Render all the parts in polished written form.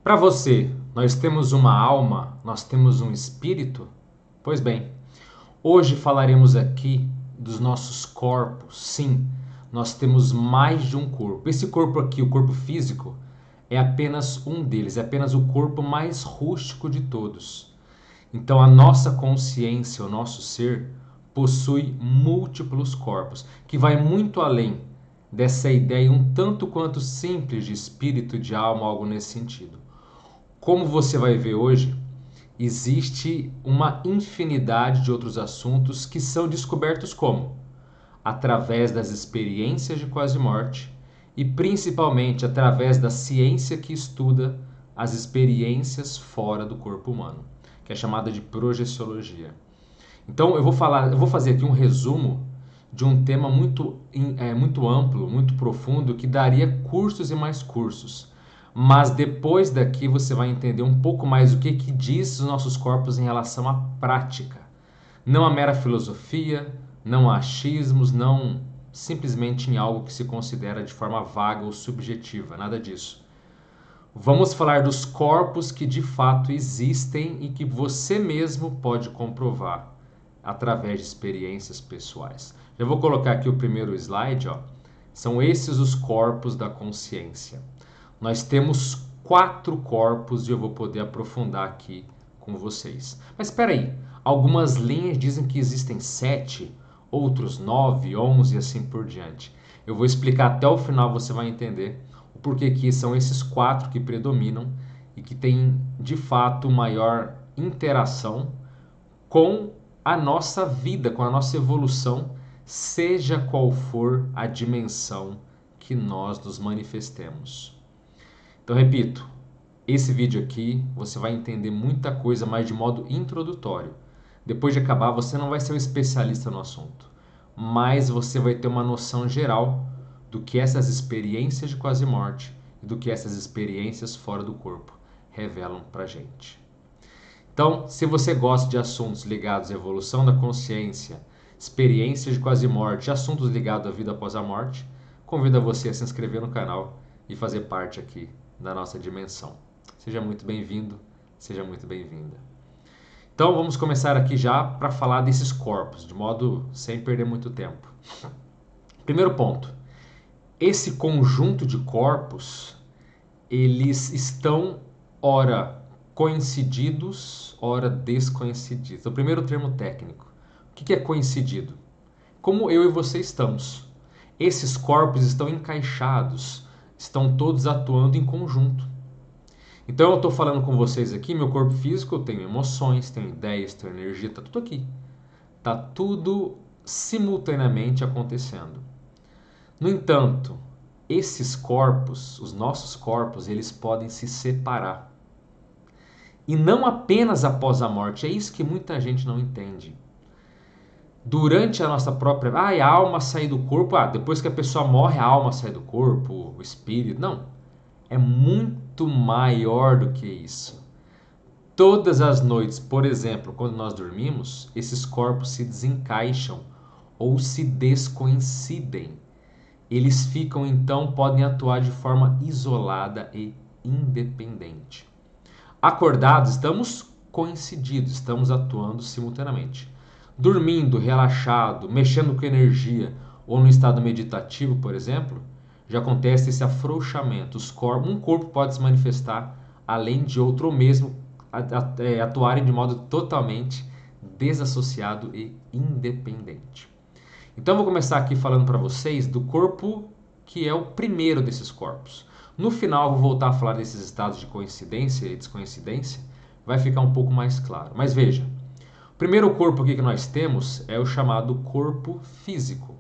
Para você, nós temos uma alma, nós temos um espírito? Pois bem, hoje falaremos aqui dos nossos corpos. Sim, nós temos mais de um corpo. Esse corpo aqui, o corpo físico, é apenas um deles, é apenas o corpo mais rústico de todos. Então a nossa consciência, o nosso ser, possui múltiplos corpos, que vai muito além dessa ideia um tanto quanto simples de espírito, de alma, algo nesse sentido. Como você vai ver hoje, existe uma infinidade de outros assuntos que são descobertos como? Através das experiências de quase morte e principalmente através da ciência que estuda as experiências fora do corpo humano, que é chamada de projeciologia. Então eu vou fazer aqui um resumo de um tema muito amplo, muito profundo, que daria cursos e mais cursos. Mas depois daqui você vai entender um pouco mais o que diz os nossos corpos em relação à prática. Não a mera filosofia, não a achismos, não simplesmente em algo que se considera de forma vaga ou subjetiva, nada disso. Vamos falar dos corpos que de fato existem e que você mesmo pode comprovar através de experiências pessoais. Já vou colocar aqui o primeiro slide, ó. São esses os corpos da consciência. Nós temos 4 corpos e eu vou poder aprofundar aqui com vocês. Mas espera aí, algumas linhas dizem que existem 7, outros 9, 11 e assim por diante. Eu vou explicar até o final, você vai entender o porquê que são esses 4 que predominam e que têm de fato maior interação com a nossa vida, com a nossa evolução, seja qual for a dimensão que nós nos manifestemos. Então, repito, esse vídeo aqui você vai entender muita coisa, mas de modo introdutório. Depois de acabar, você não vai ser um especialista no assunto, mas você vai ter uma noção geral do que essas experiências de quase morte e do que essas experiências fora do corpo revelam pra gente. Então, se você gosta de assuntos ligados à evolução da consciência, experiências de quase morte, assuntos ligados à vida após a morte, convido você a se inscrever no canal e fazer parte aqui da nossa dimensão. Seja muito bem-vindo, seja muito bem-vinda. Então vamos começar aqui já para falar desses corpos, de modo sem perder muito tempo. Primeiro ponto, esse conjunto de corpos, eles estão ora coincididos, ora descoincididos. O primeiro termo técnico. O que é coincidido? Como eu e você estamos. Esses corpos estão encaixados, estão todos atuando em conjunto. Então eu estou falando com vocês aqui, meu corpo físico, eu tenho emoções, tenho ideias, tenho energia, está tudo aqui. Está tudo simultaneamente acontecendo. No entanto, esses corpos, os nossos corpos, eles podem se separar. E não apenas após a morte, é isso que muita gente não entende. Durante a nossa própria... a alma sai do corpo, depois que a pessoa morre, a alma sai do corpo, o espírito... Não, é muito maior do que isso. Todas as noites, por exemplo, quando nós dormimos, esses corpos se desencaixam ou se descoincidem. Eles ficam, então, podem atuar de forma isolada e independente. Acordados, estamos coincididos, estamos atuando simultaneamente. Dormindo, relaxado, mexendo com energia ou no estado meditativo, por exemplo, já acontece esse afrouxamento. Um corpo pode se manifestar além de outro, ou mesmo atuarem de modo totalmente desassociado e independente. Então vou começar aqui falando para vocês do corpo que é o primeiro desses corpos. No final vou voltar a falar desses estados de coincidência e descoincidência, vai ficar um pouco mais claro. Mas veja, o primeiro corpo aqui que nós temos é o chamado corpo físico.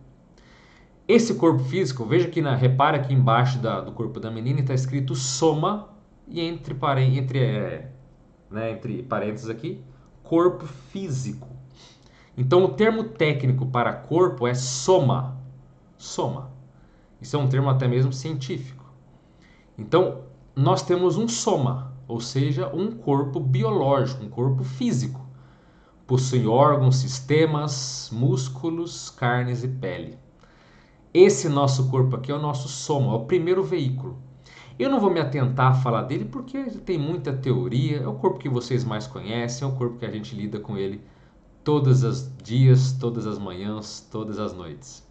Esse corpo físico, veja que repara aqui embaixo do corpo da menina está escrito soma e entre parênteses aqui, corpo físico. Então o termo técnico para corpo é soma. Soma. Isso é um termo até mesmo científico. Então nós temos um soma, ou seja, um corpo biológico, um corpo físico. Possui órgãos, sistemas, músculos, carnes e pele. Esse nosso corpo aqui é o nosso soma, é o primeiro veículo. Eu não vou me atentar a falar dele porque tem muita teoria, é o corpo que vocês mais conhecem, é o corpo que a gente lida com ele todos os dias, todas as manhãs, todas as noites.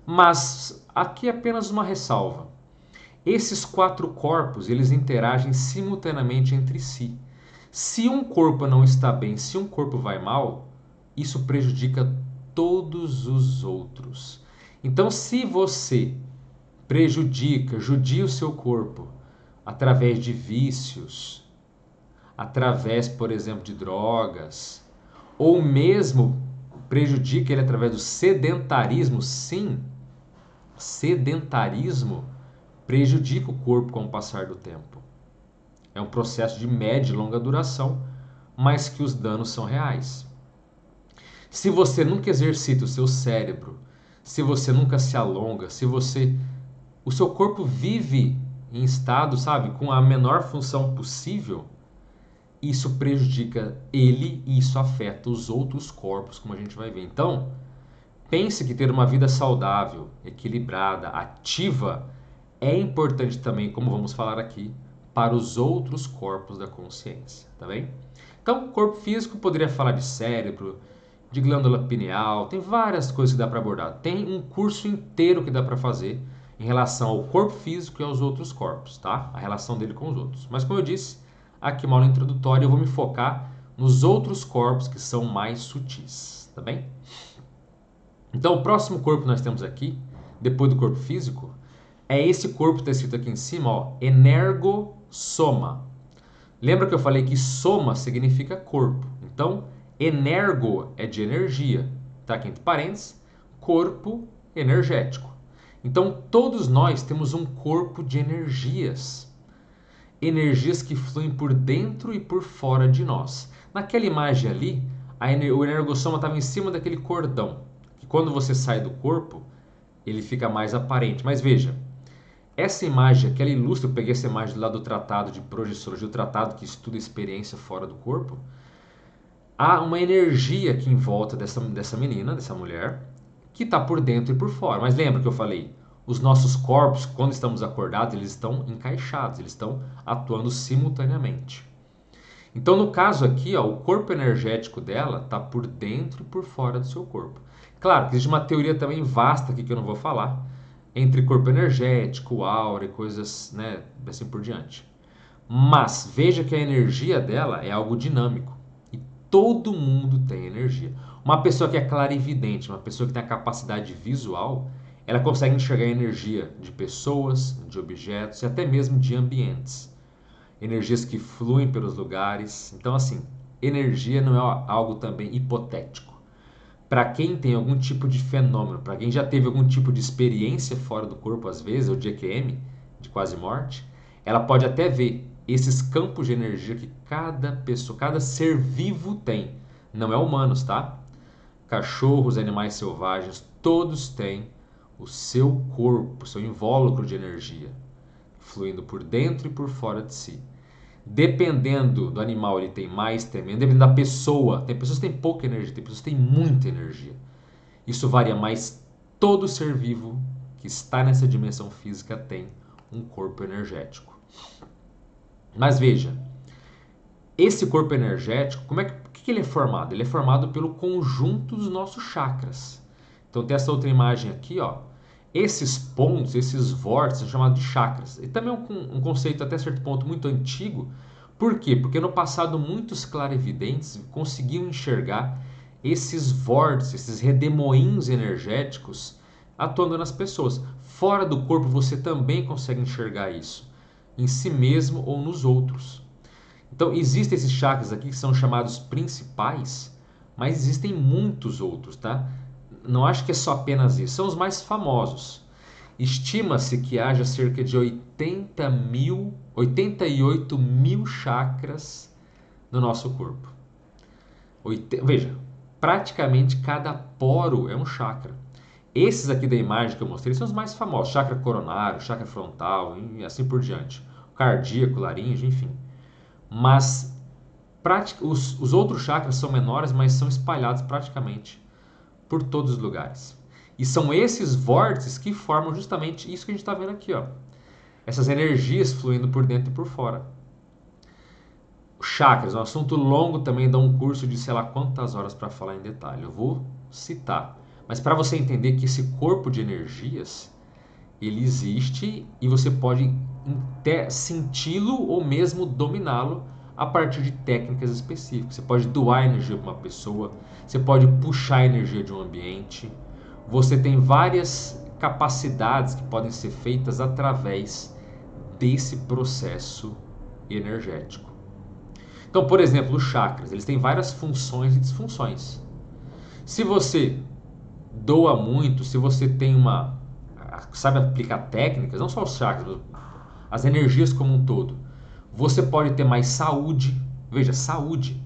Mas aqui é apenas uma ressalva. Esses quatro corpos, eles interagem simultaneamente entre si. Se um corpo não está bem, se um corpo vai mal, isso prejudica todos os outros. Então, se você judia o seu corpo através de vícios, através, por exemplo, de drogas, ou mesmo prejudica ele através do sedentarismo, sim, sedentarismo prejudica o corpo com o passar do tempo. É um processo de média e longa duração, mas que os danos são reais. Se você nunca exercita o seu cérebro, se você nunca se alonga, o seu corpo vive em estado, sabe, com a menor função possível, isso prejudica ele e isso afeta os outros corpos, como a gente vai ver. Então, pense que ter uma vida saudável, equilibrada, ativa, é importante também, como vamos falar aqui, para os outros corpos da consciência, tá bem? Então, corpo físico poderia falar de cérebro, de glândula pineal, tem várias coisas que dá para abordar. Tem um curso inteiro que dá para fazer em relação ao corpo físico e aos outros corpos, tá? A relação dele com os outros. Mas como eu disse, aqui uma aula introdutória eu vou me focar nos outros corpos que são mais sutis, tá bem? Então, o próximo corpo que nós temos aqui, depois do corpo físico, é esse corpo que está escrito aqui em cima, ó, energossoma. Lembra que eu falei que soma significa corpo. Então, energo é de energia, tá aqui entre parênteses, corpo energético. Então, todos nós temos um corpo de energias. Energias que fluem por dentro e por fora de nós. Naquela imagem ali, o energossoma estava em cima daquele cordão, que quando você sai do corpo, ele fica mais aparente. Mas veja, essa imagem aqui, ela ilustra, eu peguei essa imagem lá do tratado de projeciologia, o tratado que estuda a experiência fora do corpo. Há uma energia aqui em volta dessa menina, dessa mulher, que está por dentro e por fora. Mas lembra que eu falei? Os nossos corpos, quando estamos acordados, eles estão encaixados, eles estão atuando simultaneamente. Então, no caso aqui, ó, o corpo energético dela está por dentro e por fora do seu corpo. Claro que existe uma teoria também vasta aqui que eu não vou falar, entre corpo energético, aura e coisas, né, assim por diante. Mas veja que a energia dela é algo dinâmico. E todo mundo tem energia. Uma pessoa que é clarividente, uma pessoa que tem a capacidade visual, ela consegue enxergar a energia de pessoas, de objetos e até mesmo de ambientes. Energias que fluem pelos lugares. Então, assim, energia não é algo também hipotético. Para quem tem algum tipo de fenômeno, para quem já teve algum tipo de experiência fora do corpo, às vezes, ou de EQM, de quase morte, ela pode até ver esses campos de energia que cada pessoa, cada ser vivo tem. Não é humanos, tá? Cachorros, animais selvagens, todos têm o seu corpo, o seu invólucro de energia, fluindo por dentro e por fora de si. Dependendo do animal, ele tem mais, tem menos. Dependendo da pessoa, tem pessoas que têm pouca energia, tem pessoas que têm muita energia. Isso varia, mas todo ser vivo que está nessa dimensão física tem um corpo energético. Mas veja, esse corpo energético, que ele é formado? Ele é formado pelo conjunto dos nossos chakras. Então tem essa outra imagem aqui, ó. Esses pontos, esses vórtices são chamados de chakras. E também é um conceito até certo ponto muito antigo. Por quê? Porque no passado muitos clarividentes conseguiam enxergar esses vórtices, esses redemoinhos energéticos atuando nas pessoas. Fora do corpo você também consegue enxergar isso, em si mesmo ou nos outros. Então existem esses chakras aqui que são chamados principais, mas existem muitos outros, tá? Não acho que é só apenas isso, são os mais famosos. Estima-se que haja cerca de 88 mil chakras no nosso corpo. Veja, praticamente cada poro é um chakra. Esses aqui da imagem que eu mostrei são os mais famosos. Chakra coronário, chakra frontal e assim por diante. Cardíaco, laríngeo, enfim. Mas os outros chakras são menores, mas são espalhados praticamente por todos os lugares. E são esses vórtices que formam justamente isso que a gente está vendo aqui, ó. essas energias fluindo por dentro e por fora. Chakras, um assunto longo também, dá um curso de sei lá quantas horas para falar em detalhe. Eu vou citar. Mas para você entender que esse corpo de energias, ele existe e você pode senti-lo ou mesmo dominá-lo a partir de técnicas específicas. Você pode doar energia para uma pessoa, você pode puxar a energia de um ambiente. Você tem várias capacidades que podem ser feitas através desse processo energético. Então, por exemplo, os chakras, eles têm várias funções e disfunções. Se você doa muito, se você tem sabe aplicar técnicas, não só os chakras, as energias como um todo, você pode ter mais saúde. Veja, saúde.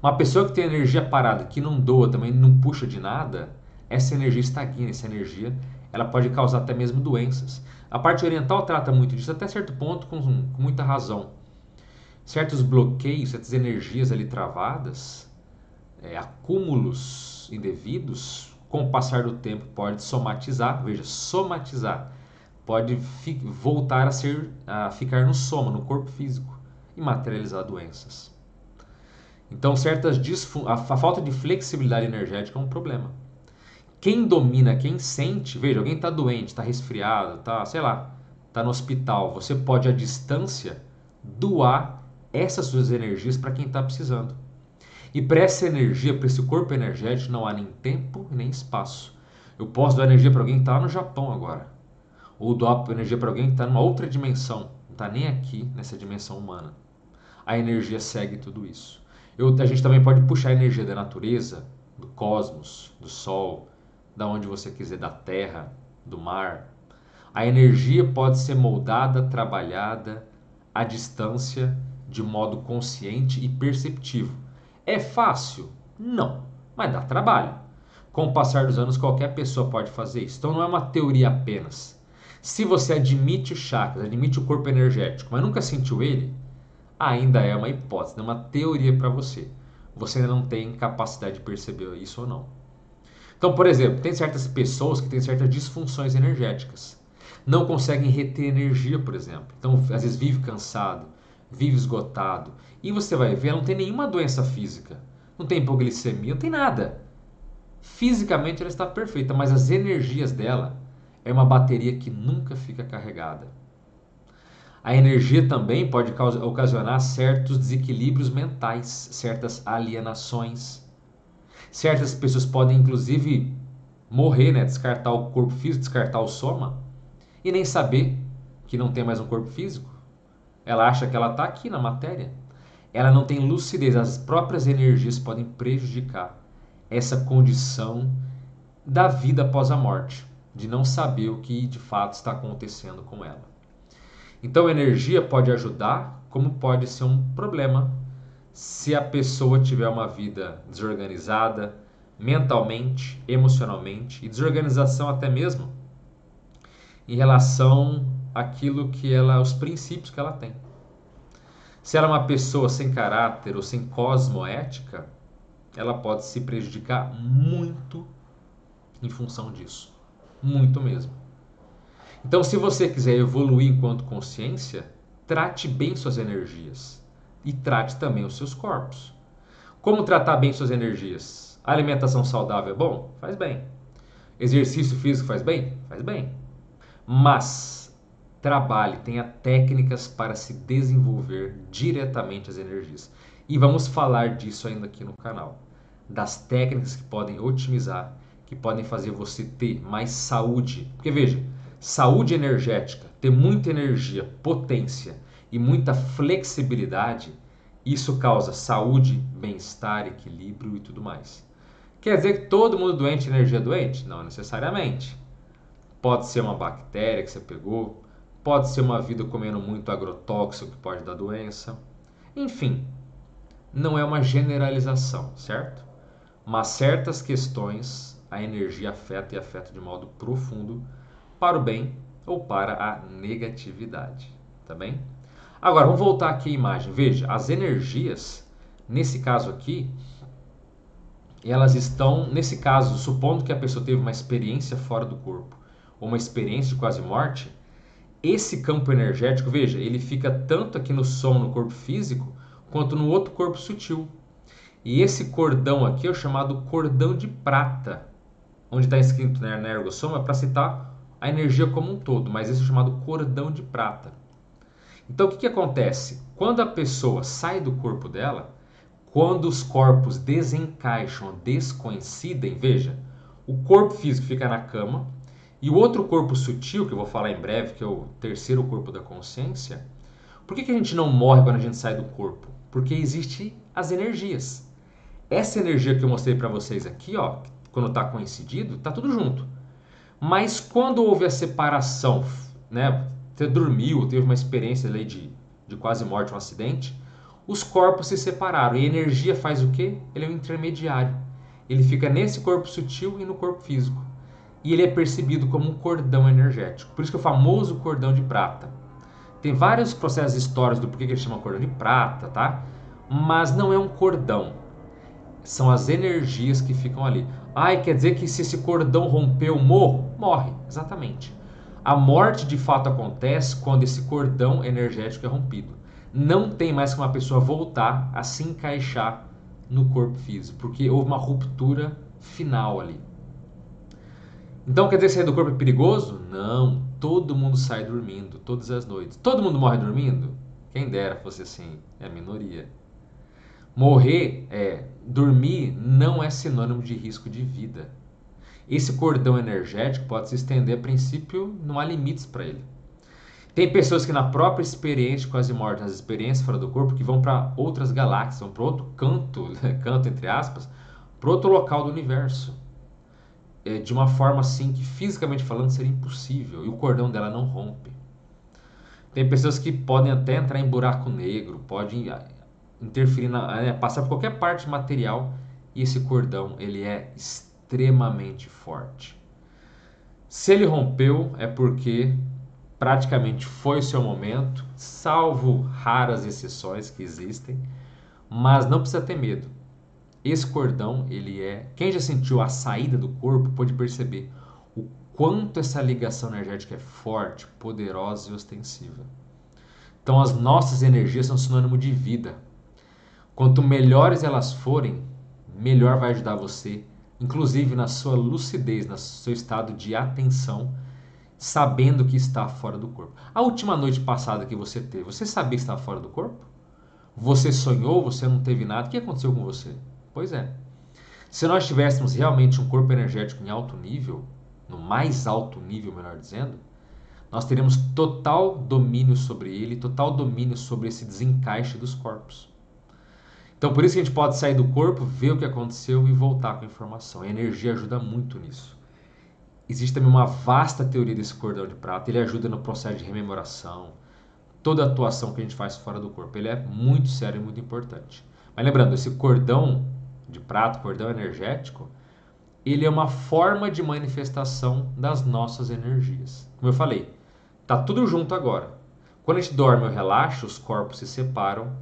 Uma pessoa que tem energia parada, que não doa, também não puxa de nada, essa energia estagna, essa energia, ela pode causar até mesmo doenças. A parte oriental trata muito disso, até certo ponto, com muita razão. Certos bloqueios, certas energias ali travadas, acúmulos indevidos, com o passar do tempo pode somatizar, veja, somatizar, pode voltar a ficar no soma, no corpo físico, e materializar doenças. Então, a falta de flexibilidade energética é um problema. Quem domina, quem sente, veja, alguém está doente, está resfriado, está no hospital, você pode à distância doar essas suas energias para quem está precisando. E para essa energia, para esse corpo energético, não há nem tempo nem espaço. Eu posso dar energia para alguém que está lá no Japão agora. Ou doar energia para alguém que está numa outra dimensão. Não está nem aqui nessa dimensão humana. A energia segue tudo isso. A gente também pode puxar a energia da natureza, do cosmos, do sol, da onde você quiser, da terra, do mar. A energia pode ser moldada, trabalhada à distância, de modo consciente e perceptivo. É fácil? Não, mas dá trabalho. Com o passar dos anos, qualquer pessoa pode fazer isso. Então não é uma teoria apenas. Se você admite os chakras, admite o corpo energético, mas nunca sentiu ele, ainda é uma hipótese, é uma teoria para você. Você ainda não tem capacidade de perceber isso ou não. Então, por exemplo, tem certas pessoas que têm certas disfunções energéticas. Não conseguem reter energia, por exemplo. Então, às vezes vive cansado, vive esgotado. E você vai ver, ela não tem nenhuma doença física. Não tem hipoglicemia, não tem nada. Fisicamente ela está perfeita, mas as energias dela é uma bateria que nunca fica carregada. A energia também pode ocasionar certos desequilíbrios mentais, certas alienações. Certas pessoas podem inclusive morrer, descartar o corpo físico, descartar o soma, e nem saber que não tem mais um corpo físico. Ela acha que ela está aqui na matéria. Ela não tem lucidez, as próprias energias podem prejudicar essa condição da vida após a morte, de não saber o que de fato está acontecendo com ela. Então a energia pode ajudar, como pode ser um problema se a pessoa tiver uma vida desorganizada, mentalmente, emocionalmente, e desorganização até mesmo em relação àquilo que os princípios que ela tem. Se ela é uma pessoa sem caráter ou sem cosmoética, ela pode se prejudicar muito em função disso. Muito mesmo. Então, se você quiser evoluir enquanto consciência, trate bem suas energias e trate também os seus corpos. Como tratar bem suas energias? A alimentação saudável é bom? Faz bem. Exercício físico faz bem? Faz bem. Mas trabalhe, tenha técnicas para se desenvolver diretamente as energias. E vamos falar disso ainda aqui no canal. Das técnicas que podem otimizar, que podem fazer você ter mais saúde. Porque veja, saúde energética, ter muita energia, potência e muita flexibilidade, isso causa saúde, bem-estar, equilíbrio e tudo mais. Quer dizer que todo mundo doente tem energia doente? Não necessariamente. Pode ser uma bactéria que você pegou, pode ser uma vida comendo muito agrotóxico que pode dar doença. Enfim, não é uma generalização, certo? Mas certas questões a energia afeta e afeta de modo profundo para o bem ou para a negatividade, tá bem? Agora, vamos voltar aqui à imagem. Veja, as energias, nesse caso aqui, elas estão, nesse caso, supondo que a pessoa teve uma experiência fora do corpo, ou uma experiência de quase morte, Esse campo energético, veja, ele fica tanto aqui no som, no corpo físico, quanto no outro corpo sutil. E esse cordão aqui é o chamado cordão de prata, onde está escrito, né, na ergossoma, para citar a energia como um todo, mas esse é o chamado cordão de prata. Então, o que acontece? Quando a pessoa sai do corpo dela, quando os corpos desencaixam, descoincidem, veja, o corpo físico fica na cama e o outro corpo sutil, que eu vou falar em breve, que é o terceiro corpo da consciência. Por que a gente não morre quando a gente sai do corpo? Porque existem as energias. Essa energia que eu mostrei para vocês aqui, ó, quando está coincidido, está tudo junto. Mas quando houve a separação, né, você dormiu, teve uma experiência ali de quase morte, um acidente, os corpos se separaram. E a energia faz o quê? Ele é um intermediário. Ele fica nesse corpo sutil e no corpo físico. E ele é percebido como um cordão energético. Por isso que é o famoso cordão de prata. Tem vários processos históricos do porquê que ele chama cordão de prata, tá? Mas não é um cordão. São as energias que ficam ali. Ai, quer dizer que se esse cordão romper, eu morro? Morre, exatamente. A morte de fato acontece quando esse cordão energético é rompido. Não tem mais que uma pessoa voltar a se encaixar no corpo físico, porque houve uma ruptura final ali. Então quer dizer que sair do corpo é perigoso? Não, todo mundo sai dormindo, todas as noites. Todo mundo morre dormindo? Quem dera fosse assim, é a minoria. Dormir não é sinônimo de risco de vida. Esse cordão energético pode se estender, a princípio, não há limites para ele. Tem pessoas que na própria experiência quase morte, nas experiências fora do corpo, que vão para outras galáxias, vão para outro canto, canto entre aspas, para outro local do universo. De uma forma assim que fisicamente falando seria impossível, e o cordão dela não rompe. Tem pessoas que podem até entrar em buraco negro, podem interferir, passar por qualquer parte material, e esse cordão ele é extremamente forte. Se ele rompeu é porque praticamente foi o seu momento, salvo raras exceções que existem, mas não precisa ter medo. Esse cordão, quem já sentiu a saída do corpo pode perceber o quanto essa ligação energética é forte, poderosa e ostensiva. Então as nossas energias são sinônimo de vida. Quanto melhores elas forem, melhor vai ajudar você, inclusive na sua lucidez, no seu estado de atenção, sabendo que está fora do corpo. A última noite passada que você teve, você sabia que estava fora do corpo? Você sonhou, você não teve nada, o que aconteceu com você? Pois é. Se nós tivéssemos realmente um corpo energético em alto nível, no mais alto nível, melhor dizendo, nós teríamos total domínio sobre ele, total domínio sobre esse desencaixe dos corpos. Então, por isso que a gente pode sair do corpo, ver o que aconteceu e voltar com a informação. A energia ajuda muito nisso. Existe também uma vasta teoria desse cordão de prata. Ele ajuda no processo de rememoração, toda a atuação que a gente faz fora do corpo. Ele é muito sério e muito importante. Mas lembrando, esse cordão de prata, cordão energético, ele é uma forma de manifestação das nossas energias. Como eu falei, tá tudo junto agora. Quando a gente dorme ou relaxa, os corpos se separam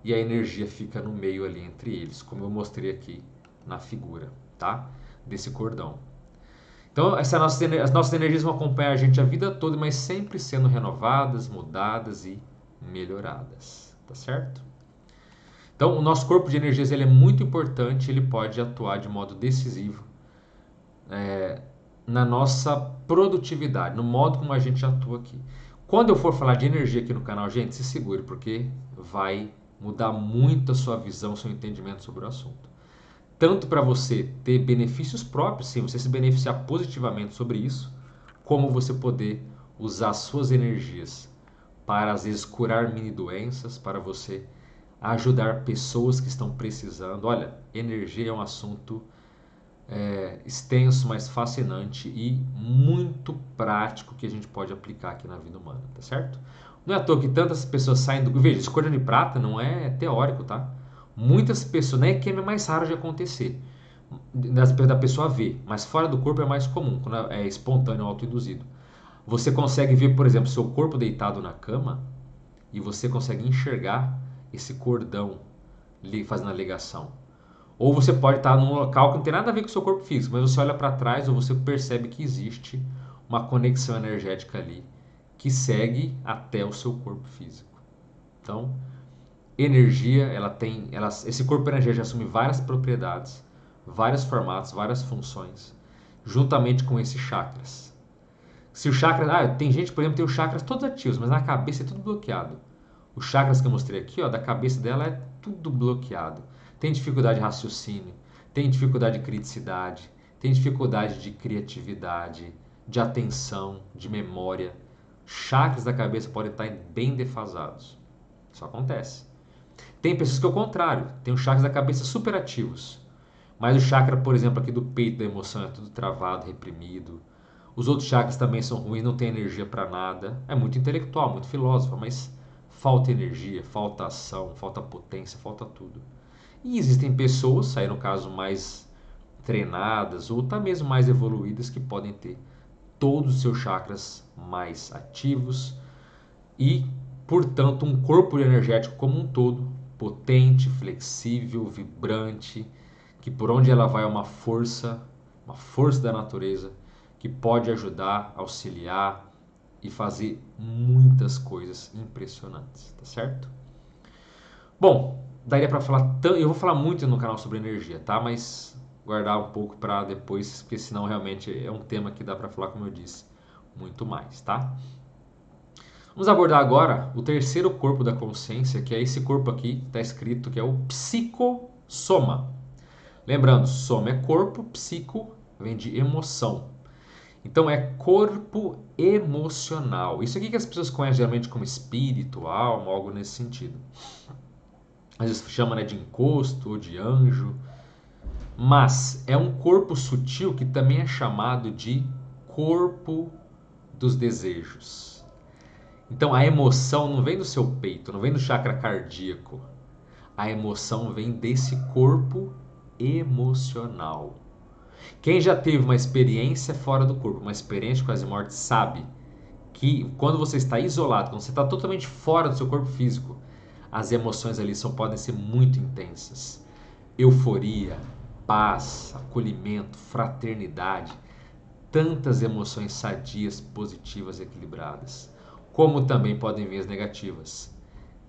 e a energia fica no meio ali entre eles, como eu mostrei aqui na figura, tá? Desse cordão. Então, as nossas energias vão acompanhar a gente a vida toda, mas sempre sendo renovadas, mudadas e melhoradas, tá certo? Então, o nosso corpo de energias ele é muito importante, ele pode atuar de modo decisivo na nossa produtividade, no modo como a gente atua aqui. Quando eu for falar de energia aqui no canal, gente, se segure, porque vai mudar muito a sua visão, seu entendimento sobre o assunto. Tanto para você ter benefícios próprios, sim, você se beneficiar positivamente sobre isso, como você poder usar suas energias para, às vezes, curar mini doenças, para você ajudar pessoas que estão precisando. Olha, energia é um assunto extenso, mas fascinante e muito prático que a gente pode aplicar aqui na vida humana, tá certo? Não é à toa que tantas pessoas saem do... Veja, esse cordão de prata não é teórico, tá? Muitas pessoas, não é que é mais raro de acontecer, da pessoa ver, mas fora do corpo é mais comum, quando é espontâneo, autoinduzido. Você consegue ver, por exemplo, seu corpo deitado na cama e você consegue enxergar esse cordão fazendo a ligação. Ou você pode estar num local que não tem nada a ver com o seu corpo físico, mas você olha para trás ou você percebe que existe uma conexão energética ali que segue até o seu corpo físico. Então, energia, esse corpo energético assume várias propriedades, vários formatos, várias funções, juntamente com esses chakras. Se o chakra, tem gente, por exemplo, tem os chakras todos ativos, mas na cabeça é tudo bloqueado. Os chakras que eu mostrei aqui, da cabeça dela é tudo bloqueado. Tem dificuldade de raciocínio, tem dificuldade de criticidade, tem dificuldade de criatividade, de atenção, de memória. Chakras da cabeça podem estar bem defasados. Isso acontece. Tem pessoas que é o contrário, tem os chakras da cabeça super ativos. Mas o chakra, por exemplo, aqui do peito, da emoção, é tudo travado, reprimido. Os outros chakras também são ruins, não tem energia para nada. É muito intelectual, muito filósofo, mas falta energia, falta ação, falta potência, falta tudo. E existem pessoas, aí no caso mais treinadas ou até mesmo mais evoluídas, que podem ter todos os seus chakras mais ativos e, portanto, um corpo energético como um todo, potente, flexível, vibrante, que por onde ela vai é uma força da natureza, que pode ajudar, auxiliar e fazer muitas coisas impressionantes, tá certo? Bom, daria para falar, eu vou falar muito no canal sobre energia, tá? Mas guardar um pouco para depois, porque senão realmente é um tema que dá para falar, como eu disse, muito mais, tá? Vamos abordar agora o terceiro corpo da consciência, que é esse corpo aqui, está escrito que é o psicossoma. Lembrando, soma é corpo, psico vem de emoção. Então é corpo emocional. Isso aqui que as pessoas conhecem geralmente como espírito, alma, algo nesse sentido. Às vezes chama, de encosto ou de anjo. Mas é um corpo sutil que também é chamado de corpo dos desejos. Então a emoção não vem do seu peito, não vem do chakra cardíaco. A emoção vem desse corpo emocional. Quem já teve uma experiência fora do corpo, uma experiência de quase morte, sabe que quando você está isolado, quando você está totalmente fora do seu corpo físico, as emoções ali podem ser muito intensas. Euforia, paz, acolhimento, fraternidade, tantas emoções sadias, positivas e equilibradas, como também podem vir as negativas.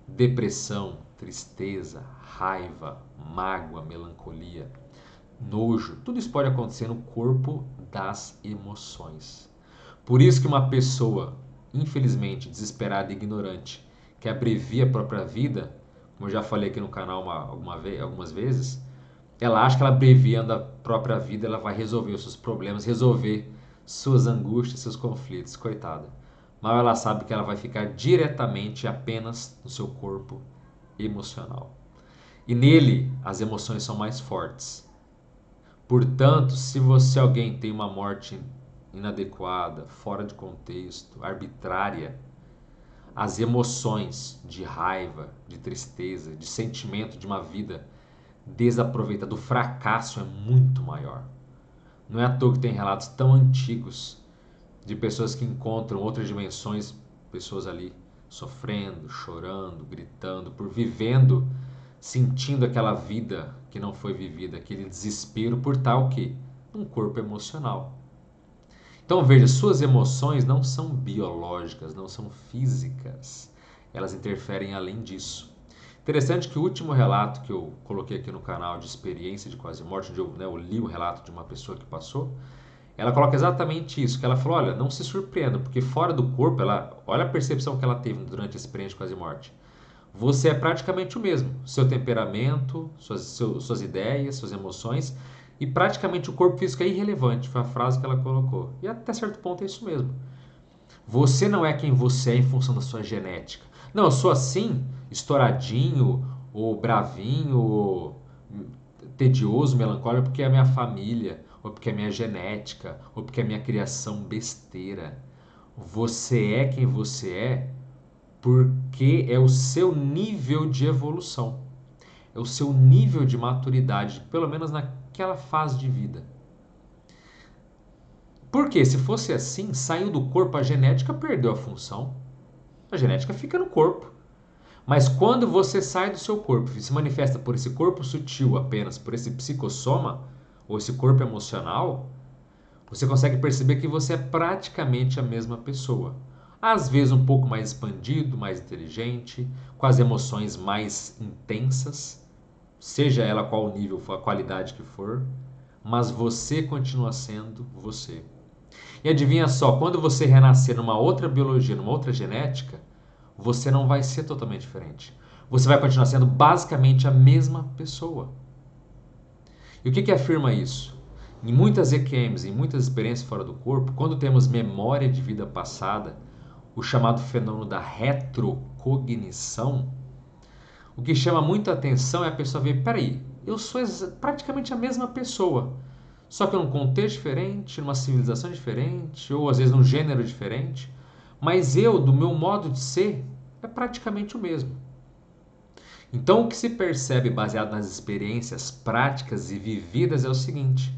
Depressão, tristeza, raiva, mágoa, melancolia, nojo, tudo isso pode acontecer no corpo das emoções. Por isso que uma pessoa, infelizmente, desesperada e ignorante, que abrevia a própria vida, como eu já falei aqui no canal algumas vezes, ela acha que ela abreviando a própria vida, ela vai resolver os seus problemas, resolver suas angústias, seus conflitos, coitada. Mas ela sabe que ela vai ficar diretamente apenas no seu corpo emocional. E nele, as emoções são mais fortes. Portanto, se alguém tem uma morte inadequada, fora de contexto, arbitrária, as emoções de raiva, de tristeza, de sentimento de uma vida desaproveitada, do fracasso é muito maior. Não é à toa que tem relatos tão antigos de pessoas que encontram outras dimensões, pessoas ali sofrendo, chorando, gritando, por vivendo, sentindo aquela vida que não foi vivida, aquele desespero por tal que um corpo emocional. Então veja, suas emoções não são biológicas, não são físicas, elas interferem além disso. Interessante que o último relato que eu coloquei aqui no canal de experiência de quase morte, onde eu li o relato de uma pessoa que passou, ela coloca exatamente isso, que ela falou, olha, não se surpreenda, porque fora do corpo, olha a percepção que ela teve durante a experiência de quase morte. Você é praticamente o mesmo, seu temperamento, suas ideias, suas emoções, e praticamente o corpo físico é irrelevante, foi a frase que ela colocou. E até certo ponto é isso mesmo. Você não é quem você é em função da sua genética. Não, eu sou assim, estouradinho, ou bravinho, ou tedioso, melancólico, porque é a minha família, ou porque é a minha genética, ou porque é a minha criação besteira. Você é quem você é porque é o seu nível de evolução, é o seu nível de maturidade, pelo menos naquela fase de vida. Porque se fosse assim, saiu do corpo, a genética perdeu a função. A genética fica no corpo. Mas quando você sai do seu corpo e se manifesta por esse corpo sutil apenas, por esse psicossoma, ou esse corpo emocional, você consegue perceber que você é praticamente a mesma pessoa. Às vezes um pouco mais expandido, mais inteligente, com as emoções mais intensas, seja ela qual o nível, a qualidade que for, mas você continua sendo você. E adivinha só, quando você renascer numa outra biologia, numa outra genética, você não vai ser totalmente diferente. Você vai continuar sendo basicamente a mesma pessoa. E o que afirma isso? Em muitas EQMs, em muitas experiências fora do corpo, quando temos memória de vida passada, o chamado fenômeno da retrocognição, o que chama muita atenção é a pessoa ver, peraí, eu sou praticamente a mesma pessoa, só que num contexto diferente, numa civilização diferente, ou às vezes num gênero diferente, mas eu, do meu modo de ser, é praticamente o mesmo. Então, o que se percebe baseado nas experiências práticas e vividas é o seguinte: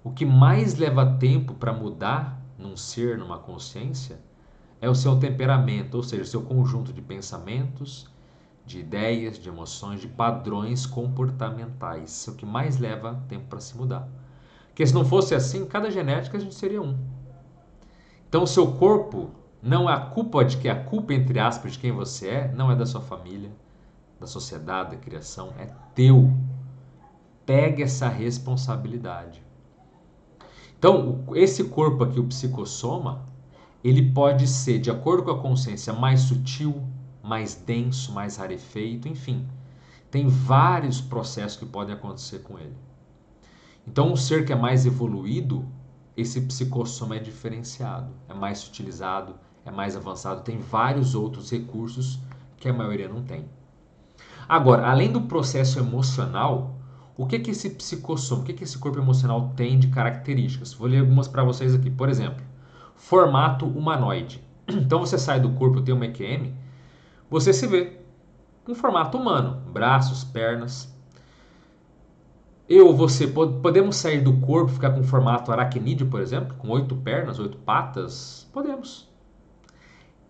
o que mais leva tempo para mudar num ser, numa consciência, é o seu temperamento, ou seja, o seu conjunto de pensamentos, de ideias, de emoções, de padrões comportamentais. Isso é o que mais leva tempo para se mudar. Porque se não fosse assim, cada genética a gente seria um. Então, o seu corpo não é a culpa de que a culpa, entre aspas, de quem você é, não é da sua família, da sociedade, da criação, é teu. Pega essa responsabilidade. Então, esse corpo aqui, o psicossoma, ele pode ser, de acordo com a consciência, mais sutil, mais denso, mais rarefeito, enfim. Tem vários processos que podem acontecer com ele. Então, um ser que é mais evoluído, esse psicossoma é diferenciado, é mais sutilizado, é mais avançado, tem vários outros recursos que a maioria não tem. Agora, além do processo emocional, o que esse psicossoma, o que esse corpo emocional tem de características? Vou ler algumas para vocês aqui. Por exemplo, formato humanoide. Então você sai do corpo, tem uma EQM, você se vê com formato humano, braços, pernas. Eu ou você podemos sair do corpo e ficar com formato aracnídeo, por exemplo, com 8 pernas, 8 patas? Podemos.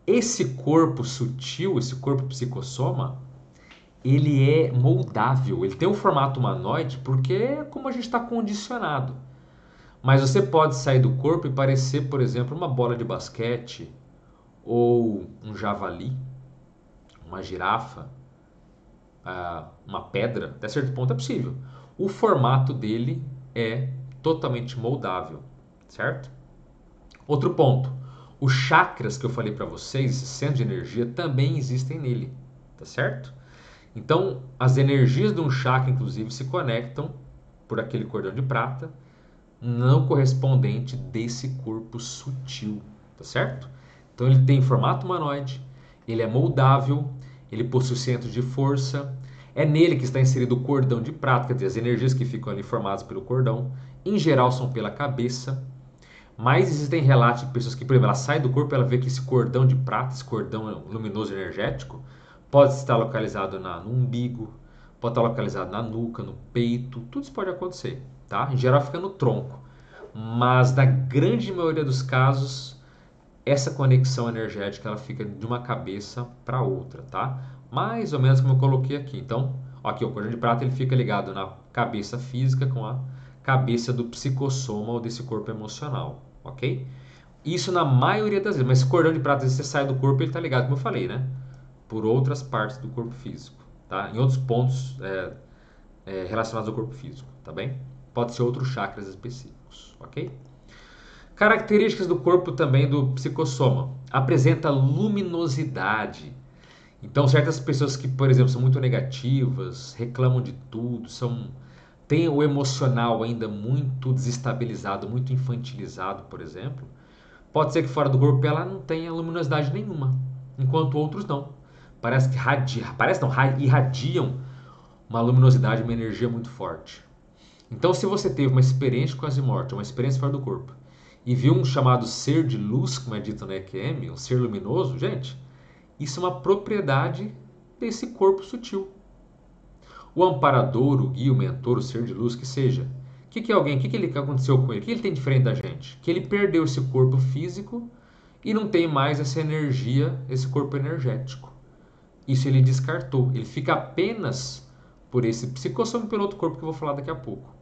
Esse corpo sutil, esse corpo psicossoma, ele é moldável, ele tem um formato humanoide porque é como a gente está condicionado. Mas você pode sair do corpo e parecer, por exemplo, uma bola de basquete, ou um javali, uma girafa, uma pedra, até certo ponto é possível. O formato dele é totalmente moldável, certo? Outro ponto, os chakras que eu falei para vocês, esses centros de energia, também existem nele, tá certo? Então, as energias de um chakra, inclusive, se conectam por aquele cordão de prata não correspondente desse corpo sutil, tá certo? Então, ele tem formato humanoide, ele é moldável, ele possui centro de força, é nele que está inserido o cordão de prata, quer dizer, as energias que ficam ali formadas pelo cordão, em geral são pela cabeça, mas existem relatos de pessoas que, por exemplo, ela sai do corpo e ela vê que esse cordão de prata, esse cordão luminoso energético, pode estar localizado no umbigo, pode estar localizado na nuca, no peito, tudo isso pode acontecer, tá? Em geral fica no tronco, mas na grande maioria dos casos, essa conexão energética ela fica de uma cabeça para outra, tá? Mais ou menos como eu coloquei aqui. Então, aqui o cordão de prata ele fica ligado na cabeça física com a cabeça do psicossoma ou desse corpo emocional, ok? Isso na maioria das vezes, mas esse cordão de prata, você sai do corpo, ele está ligado, como eu falei, né? Por outras partes do corpo físico, tá? Em outros pontos relacionados ao corpo físico, tá bem? Pode ser outros chakras específicos, ok? Características do corpo também do psicossoma. Apresenta luminosidade. Então, certas pessoas que, por exemplo, são muito negativas, reclamam de tudo, têm o emocional ainda muito desestabilizado, muito infantilizado, por exemplo, pode ser que fora do corpo ela não tenha luminosidade nenhuma, enquanto outros não. Parece que irradiam uma luminosidade, uma energia muito forte. Então, se você teve uma experiência com a morte, uma experiência fora do corpo, e viu um chamado ser de luz, como é dito na EQM, um ser luminoso, gente, isso é uma propriedade desse corpo sutil. O amparador, o guia, o mentor, o ser de luz, que seja. O que é alguém? O que aconteceu com ele? O que ele tem diferente da gente? Que ele perdeu esse corpo físico e não tem mais essa energia, esse corpo energético. Isso ele descartou. Ele fica apenas por esse psicossoma e pelo outro corpo que eu vou falar daqui a pouco.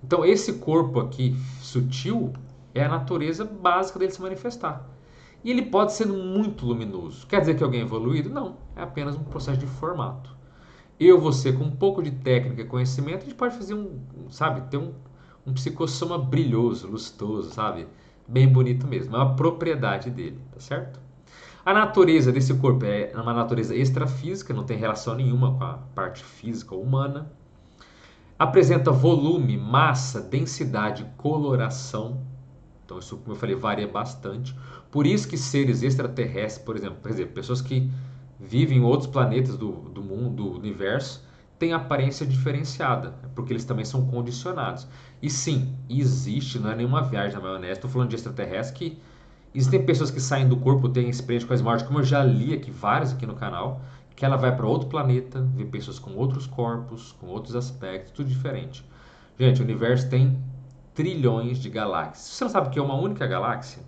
Então, esse corpo aqui sutil é a natureza básica dele se manifestar. E ele pode ser muito luminoso. Quer dizer que alguém é evoluído? Não, é apenas um processo de formato. Você, com um pouco de técnica e conhecimento, a gente pode fazer sabe, ter um psicossoma brilhoso, lustoso, sabe? Bem bonito mesmo. É uma propriedade dele, tá certo? A natureza desse corpo é uma natureza extrafísica, não tem relação nenhuma com a parte física ou humana. Apresenta volume, massa, densidade, coloração. Então, isso, como eu falei, varia bastante. Por isso que seres extraterrestres, por exemplo, pessoas que vivem em outros planetas do mundo, do universo, têm aparência diferenciada, porque eles também são condicionados. E sim, existe, não é nenhuma viagem na maionese, estou falando de extraterrestre, que existem pessoas que saem do corpo, têm experiência com as mortes, como eu já li aqui, vários aqui no canal, que ela vai para outro planeta, vê pessoas com outros corpos, com outros aspectos, tudo diferente. Gente, o universo tem trilhões de galáxias. Você não sabe o que é uma única galáxia?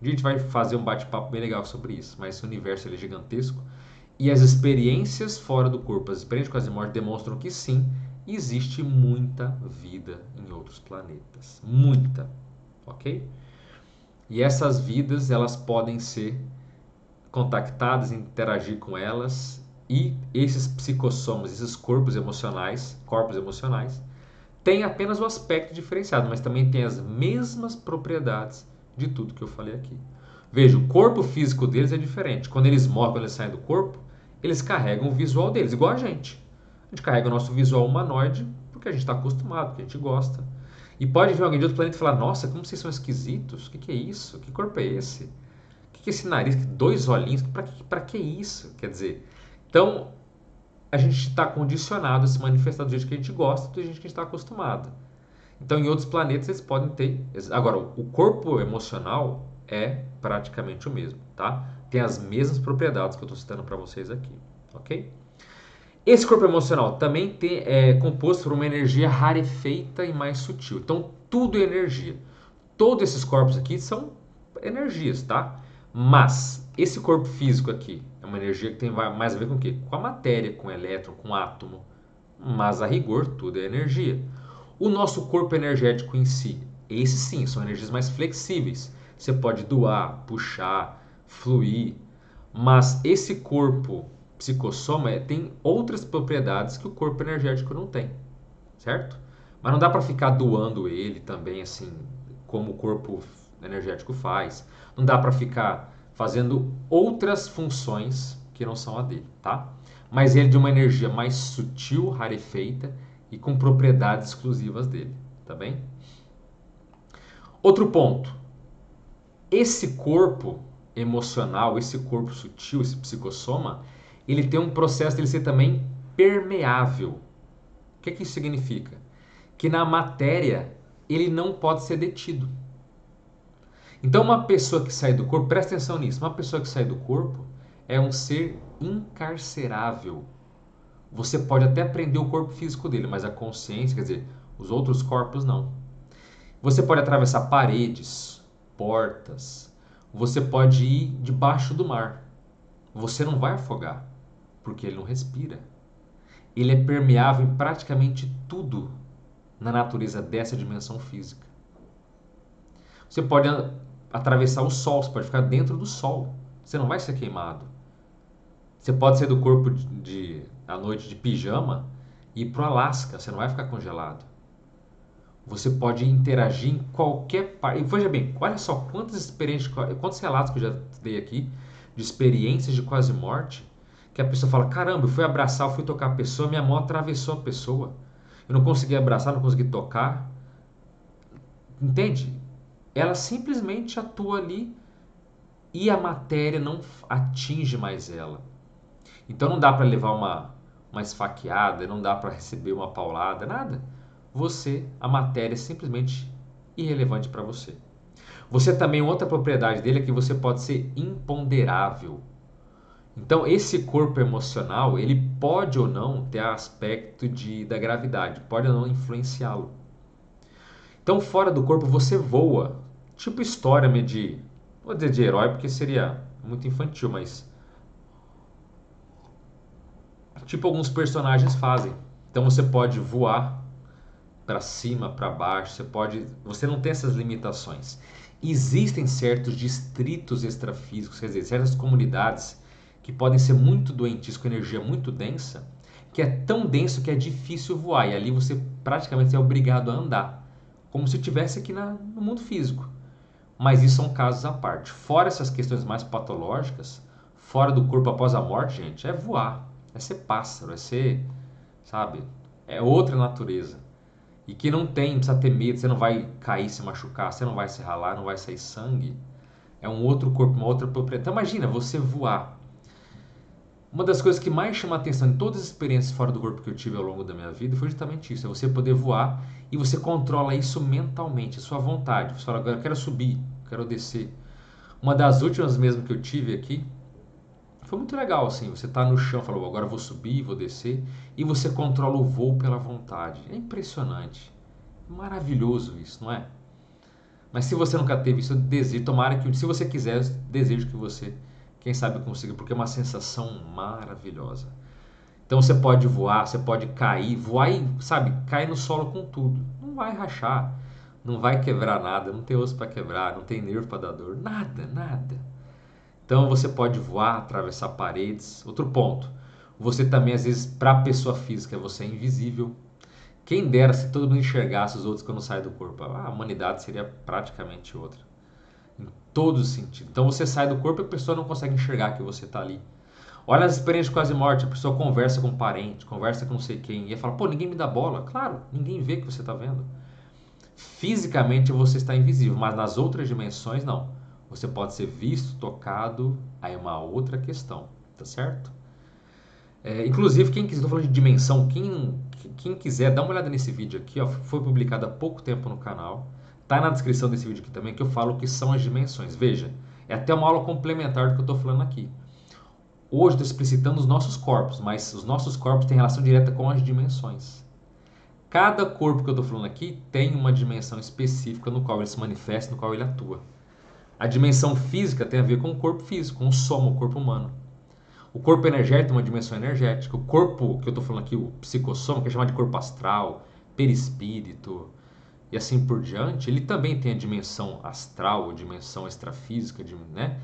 Um dia a gente vai fazer um bate-papo bem legal sobre isso, mas esse universo ele é gigantesco e as experiências fora do corpo, as experiências com as mortes demonstram que sim, existe muita vida em outros planetas. Muita, ok? E essas vidas, elas podem ser contactadas, interagir com elas e esses psicossomas, esses corpos emocionais, têm apenas o aspecto diferenciado, mas também têm as mesmas propriedades de tudo que eu falei aqui. Veja, o corpo físico deles é diferente. Quando eles morrem, quando eles saem do corpo, eles carregam o visual deles, igual a gente. A gente carrega o nosso visual humanoide porque a gente está acostumado, porque a gente gosta. E pode vir alguém de outro planeta e falar: Nossa, como vocês são esquisitos, o que é isso? Que corpo é esse? O que é esse nariz? Dois olhinhos? Para que isso? Quer dizer, então a gente está condicionado a se manifestar do jeito que a gente gosta, do jeito que a gente está acostumado. Então, em outros planetas, eles podem ter. Agora, o corpo emocional é praticamente o mesmo, tá? Tem as mesmas propriedades que eu estou citando para vocês aqui, ok? Esse corpo emocional também é composto por uma energia rarefeita e mais sutil. Então, tudo é energia. Todos esses corpos aqui são energias, tá? Mas esse corpo físico aqui é uma energia que tem mais a ver com o quê? Com a matéria, com o elétron, com o átomo. Mas a rigor, tudo é energia. O nosso corpo energético em si, esses sim, são energias mais flexíveis. Você pode doar, puxar, fluir. Mas esse corpo psicossoma tem outras propriedades que o corpo energético não tem, certo? Mas não dá para ficar doando ele também assim, como o corpo energético faz. Não dá para ficar fazendo outras funções que não são a dele, tá? Mas ele é de uma energia mais sutil, rarefeita e com propriedades exclusivas dele, tá bem? Outro ponto. Esse corpo emocional, esse corpo sutil, esse psicossoma, ele tem um processo de ser também permeável. O que isso significa? Que na matéria ele não pode ser detido. Então, uma pessoa que sai do corpo, presta atenção nisso, uma pessoa que sai do corpo é um ser incarcerável. Você pode até prender o corpo físico dele, mas a consciência, quer dizer, os outros corpos não. Você pode atravessar paredes, portas, você pode ir debaixo do mar. Você não vai afogar, porque ele não respira. Ele é permeável em praticamente tudo na natureza dessa dimensão física. Você pode atravessar o sol, você pode ficar dentro do sol. Você não vai ser queimado. Você pode sair do corpo à noite de pijama e ir para o Alasca, você não vai ficar congelado. Você pode interagir em qualquer parte. E veja bem, olha só quantas experiências, quantos relatos que eu já dei aqui de experiências de quase morte, que a pessoa fala: Caramba, eu fui abraçar, eu fui tocar a pessoa, minha mão atravessou a pessoa. Eu não consegui abraçar, não consegui tocar. Entende? Ela simplesmente atua ali e a matéria não atinge mais ela. Então não dá para levar uma esfaqueada, não dá para receber uma paulada, nada. A matéria é simplesmente irrelevante para você. Você também, outra propriedade dele é que você pode ser imponderável. Então esse corpo emocional, ele pode ou não ter aspecto da gravidade, pode ou não influenciá-lo. Então fora do corpo você voa, tipo história vou dizer de herói porque seria muito infantil, mas tipo alguns personagens fazem. Então você pode voar para cima, para baixo, você não tem essas limitações. existem certos distritos extrafísicos, quer dizer, certas comunidades que podem ser muito doentias, com energia muito densa, que é tão denso que é difícil voar, e ali você praticamente é obrigado a andar, como se estivesse aqui no mundo físico. Mas isso são casos à parte. Fora essas questões mais patológicas, fora do corpo após a morte, gente, é voar, é ser pássaro, é ser, sabe, é outra natureza. E que não tem, não precisa ter medo, você não vai cair, se machucar, você não vai se ralar, não vai sair sangue. É um outro corpo, uma outra propriedade. Então imagina você voar. Uma das coisas que mais chama a atenção em todas as experiências fora do corpo que eu tive ao longo da minha vida foi justamente isso. É você poder voar e você controla isso mentalmente, a sua vontade. Você fala, agora eu quero subir, eu quero descer. Uma das últimas mesmo que eu tive aqui, foi muito legal, assim, você tá no chão, falou, agora eu vou subir, vou descer, e você controla o voo pela vontade. É impressionante. Maravilhoso isso, não é? Mas se você nunca teve isso, eu desejo, tomara que, se você quiser, eu desejo que você, quem sabe, consiga, porque é uma sensação maravilhosa. Então você pode voar, você pode cair, voar e, sabe, cair no solo com tudo. Não vai rachar, não vai quebrar nada, não tem osso para quebrar, não tem nervo para dar dor, nada, nada. Então você pode voar, atravessar paredes. Outro ponto, você também, às vezes, para a pessoa física, você é invisível. Quem dera se todo mundo enxergasse os outros quando sai do corpo. A humanidade seria praticamente outra. Em todos os sentidos. Então você sai do corpo e a pessoa não consegue enxergar que você está ali. Olha as experiências de quase morte. A pessoa conversa com um parente, conversa com não sei quem. E fala, pô, ninguém me dá bola. Claro, ninguém vê que você está vendo. Fisicamente você está invisível, mas nas outras dimensões não. Você pode ser visto, tocado. Aí é uma outra questão. Tá certo? Inclusive, quem quiser, estou falando de dimensão, quem quiser, dá uma olhada nesse vídeo aqui, ó, foi publicado há pouco tempo no canal. Tá na descrição desse vídeo aqui também, que eu falo o que são as dimensões. Veja, é até uma aula complementar do que eu estou falando aqui. Hoje estou explicitando os nossos corpos, mas os nossos corpos têm relação direta com as dimensões. Cada corpo que eu estou falando aqui tem uma dimensão específica no qual ele se manifesta, no qual ele atua. A dimensão física tem a ver com o corpo físico, com o soma, o corpo humano. O corpo energético tem uma dimensão energética. O corpo que eu estou falando aqui, o psicossoma, que é chamado de corpo astral, perispírito e assim por diante, ele também tem a dimensão astral, a dimensão extrafísica, né?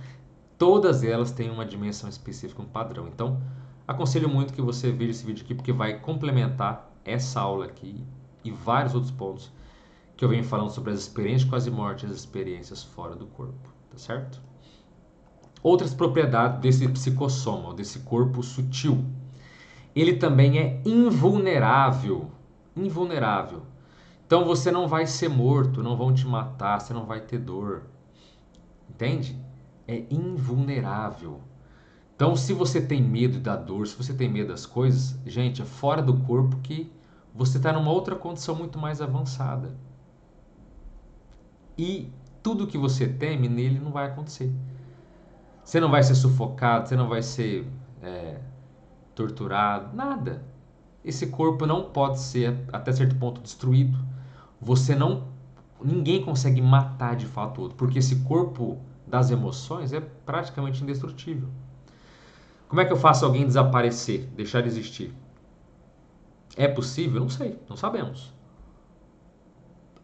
Todas elas têm uma dimensão específica, um padrão. Então, aconselho muito que você veja esse vídeo aqui, porque vai complementar essa aula aqui e vários outros pontos que eu venho falando sobre as experiências de quase morte e as experiências fora do corpo, tá certo? Outras propriedades desse psicossoma, desse corpo sutil. Ele também é invulnerável. Invulnerável. Então você não vai ser morto, não vão te matar, você não vai ter dor. Entende? É invulnerável. Então, se você tem medo da dor, se você tem medo das coisas, gente, é fora do corpo que você está numa outra condição muito mais avançada. E tudo que você teme nele não vai acontecer. Você não vai ser sufocado, você não vai ser torturado, nada. Esse corpo não pode ser até certo ponto destruído. Você não, ninguém consegue matar de fato o outro, porque esse corpo das emoções é praticamente indestrutível. Como é que eu faço alguém desaparecer, deixar de existir? É possível? Não sei, não sabemos.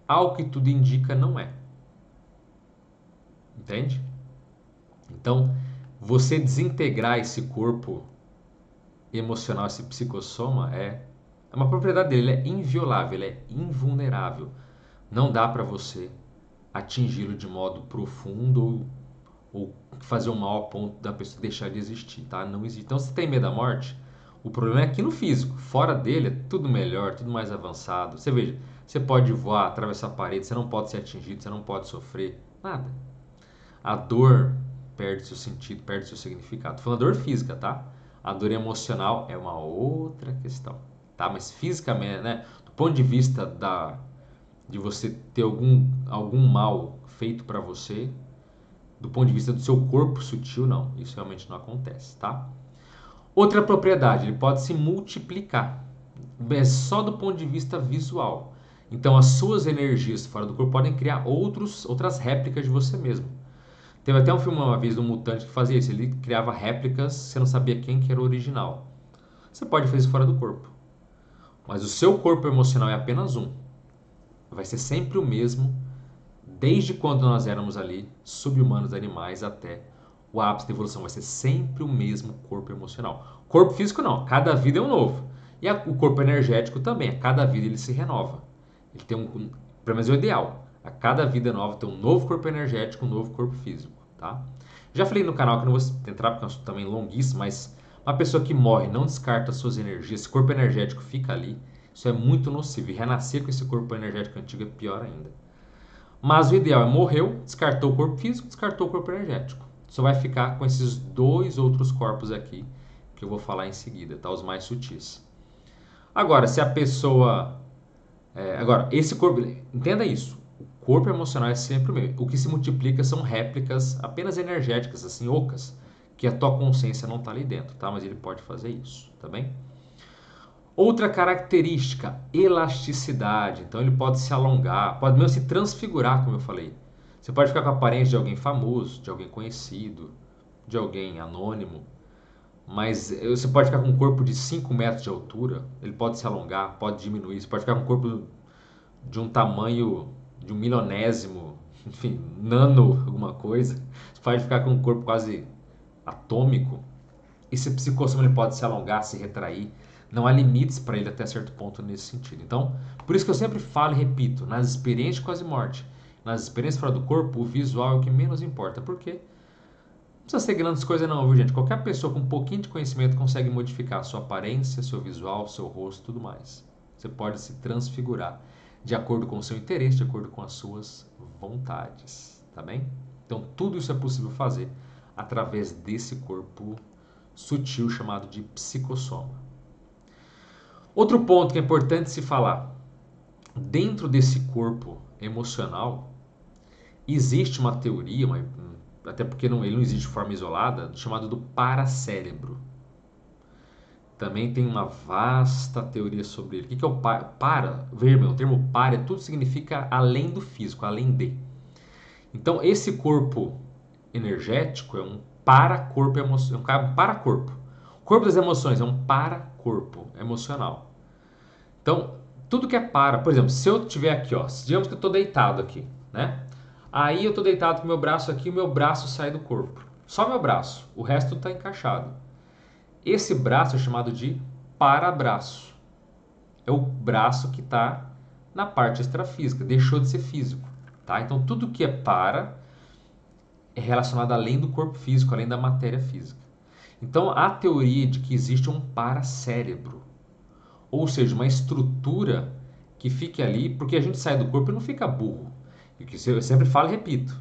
Ao que tudo indica, não é. Entende? Então, você desintegrar esse corpo emocional, esse psicossoma, é uma propriedade dele, ele é inviolável, ele é invulnerável. Não dá para você atingi-lo de modo profundo ou fazer um mal a ponto da pessoa deixar de existir, tá? Não existe. Então, se tem medo da morte, o problema é aqui no físico. Fora dele é tudo melhor, tudo mais avançado. Você veja, você pode voar, atravessar a parede, você não pode ser atingido, você não pode sofrer, nada. A dor perde seu sentido, perde seu significado. Tô falando da dor física, tá? A dor emocional é uma outra questão, tá? Mas fisicamente, né? Do ponto de vista de você ter algum mal feito para você, do ponto de vista do seu corpo sutil, não. Isso realmente não acontece, tá? Outra propriedade, ele pode se multiplicar. É só do ponto de vista visual. Então, as suas energias fora do corpo podem criar outras réplicas de você mesmo. Teve até um filme uma vez do Mutante que fazia isso. Ele criava réplicas, você não sabia quem que era o original. Você pode fazer isso fora do corpo. Mas o seu corpo emocional é apenas um. Vai ser sempre o mesmo Desde quando nós éramos ali sub-humanos, animais, até o ápice da evolução vai ser sempre o mesmo corpo emocional. Corpo físico não, cada vida é um novo. E o corpo energético também, a cada vida ele se renova. Ele tem pelo menos é o ideal. A cada vida nova tem um novo corpo energético, um novo corpo físico, tá? Já falei no canal que não vou entrar porque é um assunto também longuíssimo, mas uma pessoa que morre não descarta suas energias, esse corpo energético fica ali, isso é muito nocivo. E renascer com esse corpo energético antigo é pior ainda. Mas o ideal é morreu, descartou o corpo físico, descartou o corpo energético. Só vai ficar com esses dois outros corpos aqui, que eu vou falar em seguida, tá? Os mais sutis. Agora, se a pessoa... agora, esse corpo... Entenda isso. O corpo emocional é sempre o mesmo. O que se multiplica são réplicas apenas energéticas, assim, ocas, que a tua consciência não está ali dentro, tá? Mas ele pode fazer isso, tá bem? Outra característica, elasticidade. Então ele pode se alongar, pode mesmo se transfigurar, como eu falei. Você pode ficar com a aparência de alguém famoso, de alguém conhecido, de alguém anônimo, mas você pode ficar com um corpo de 5 metros de altura, ele pode se alongar, pode diminuir. Você pode ficar com um corpo de um tamanho de um milionésimo, enfim, nano alguma coisa. Você pode ficar com um corpo quase atômico. Esse psicossoma ele pode se alongar, se retrair. Não há limites para ele até certo ponto nesse sentido. Então, por isso que eu sempre falo e repito, nas experiências de quase morte, nas experiências fora do corpo, o visual é o que menos importa. Por quê? Não precisa ser grandes coisas não, viu gente? Qualquer pessoa com um pouquinho de conhecimento consegue modificar a sua aparência, seu visual, seu rosto e tudo mais. Você pode se transfigurar de acordo com o seu interesse, de acordo com as suas vontades, tá bem? Então, tudo isso é possível fazer através desse corpo sutil chamado de psicossoma. Outro ponto que é importante se falar, dentro desse corpo emocional, existe uma teoria, até porque ele não existe de forma isolada, chamada do paracérebro. Também tem uma vasta teoria sobre ele. O que é o para? Veja bem, o termo para tudo significa além do físico, além de. Então, esse corpo energético é um paracorpo emocional, um paracorpo. O corpo das emoções é um paracorpo emocional. Então, tudo que é para, por exemplo, se eu estiver aqui, ó, digamos que eu estou deitado aqui, né? Aí eu estou deitado com o meu braço aqui, o meu braço sai do corpo. Só meu braço, o resto está encaixado. Esse braço é chamado de parabraço. É o braço que está na parte extrafísica, deixou de ser físico, tá? Então, tudo que é para é relacionado além do corpo físico, além da matéria física. Então, há a teoria de que existe um paracérebro, ou seja, uma estrutura que fique ali, porque a gente sai do corpo e não fica burro. E o que eu sempre falo e repito,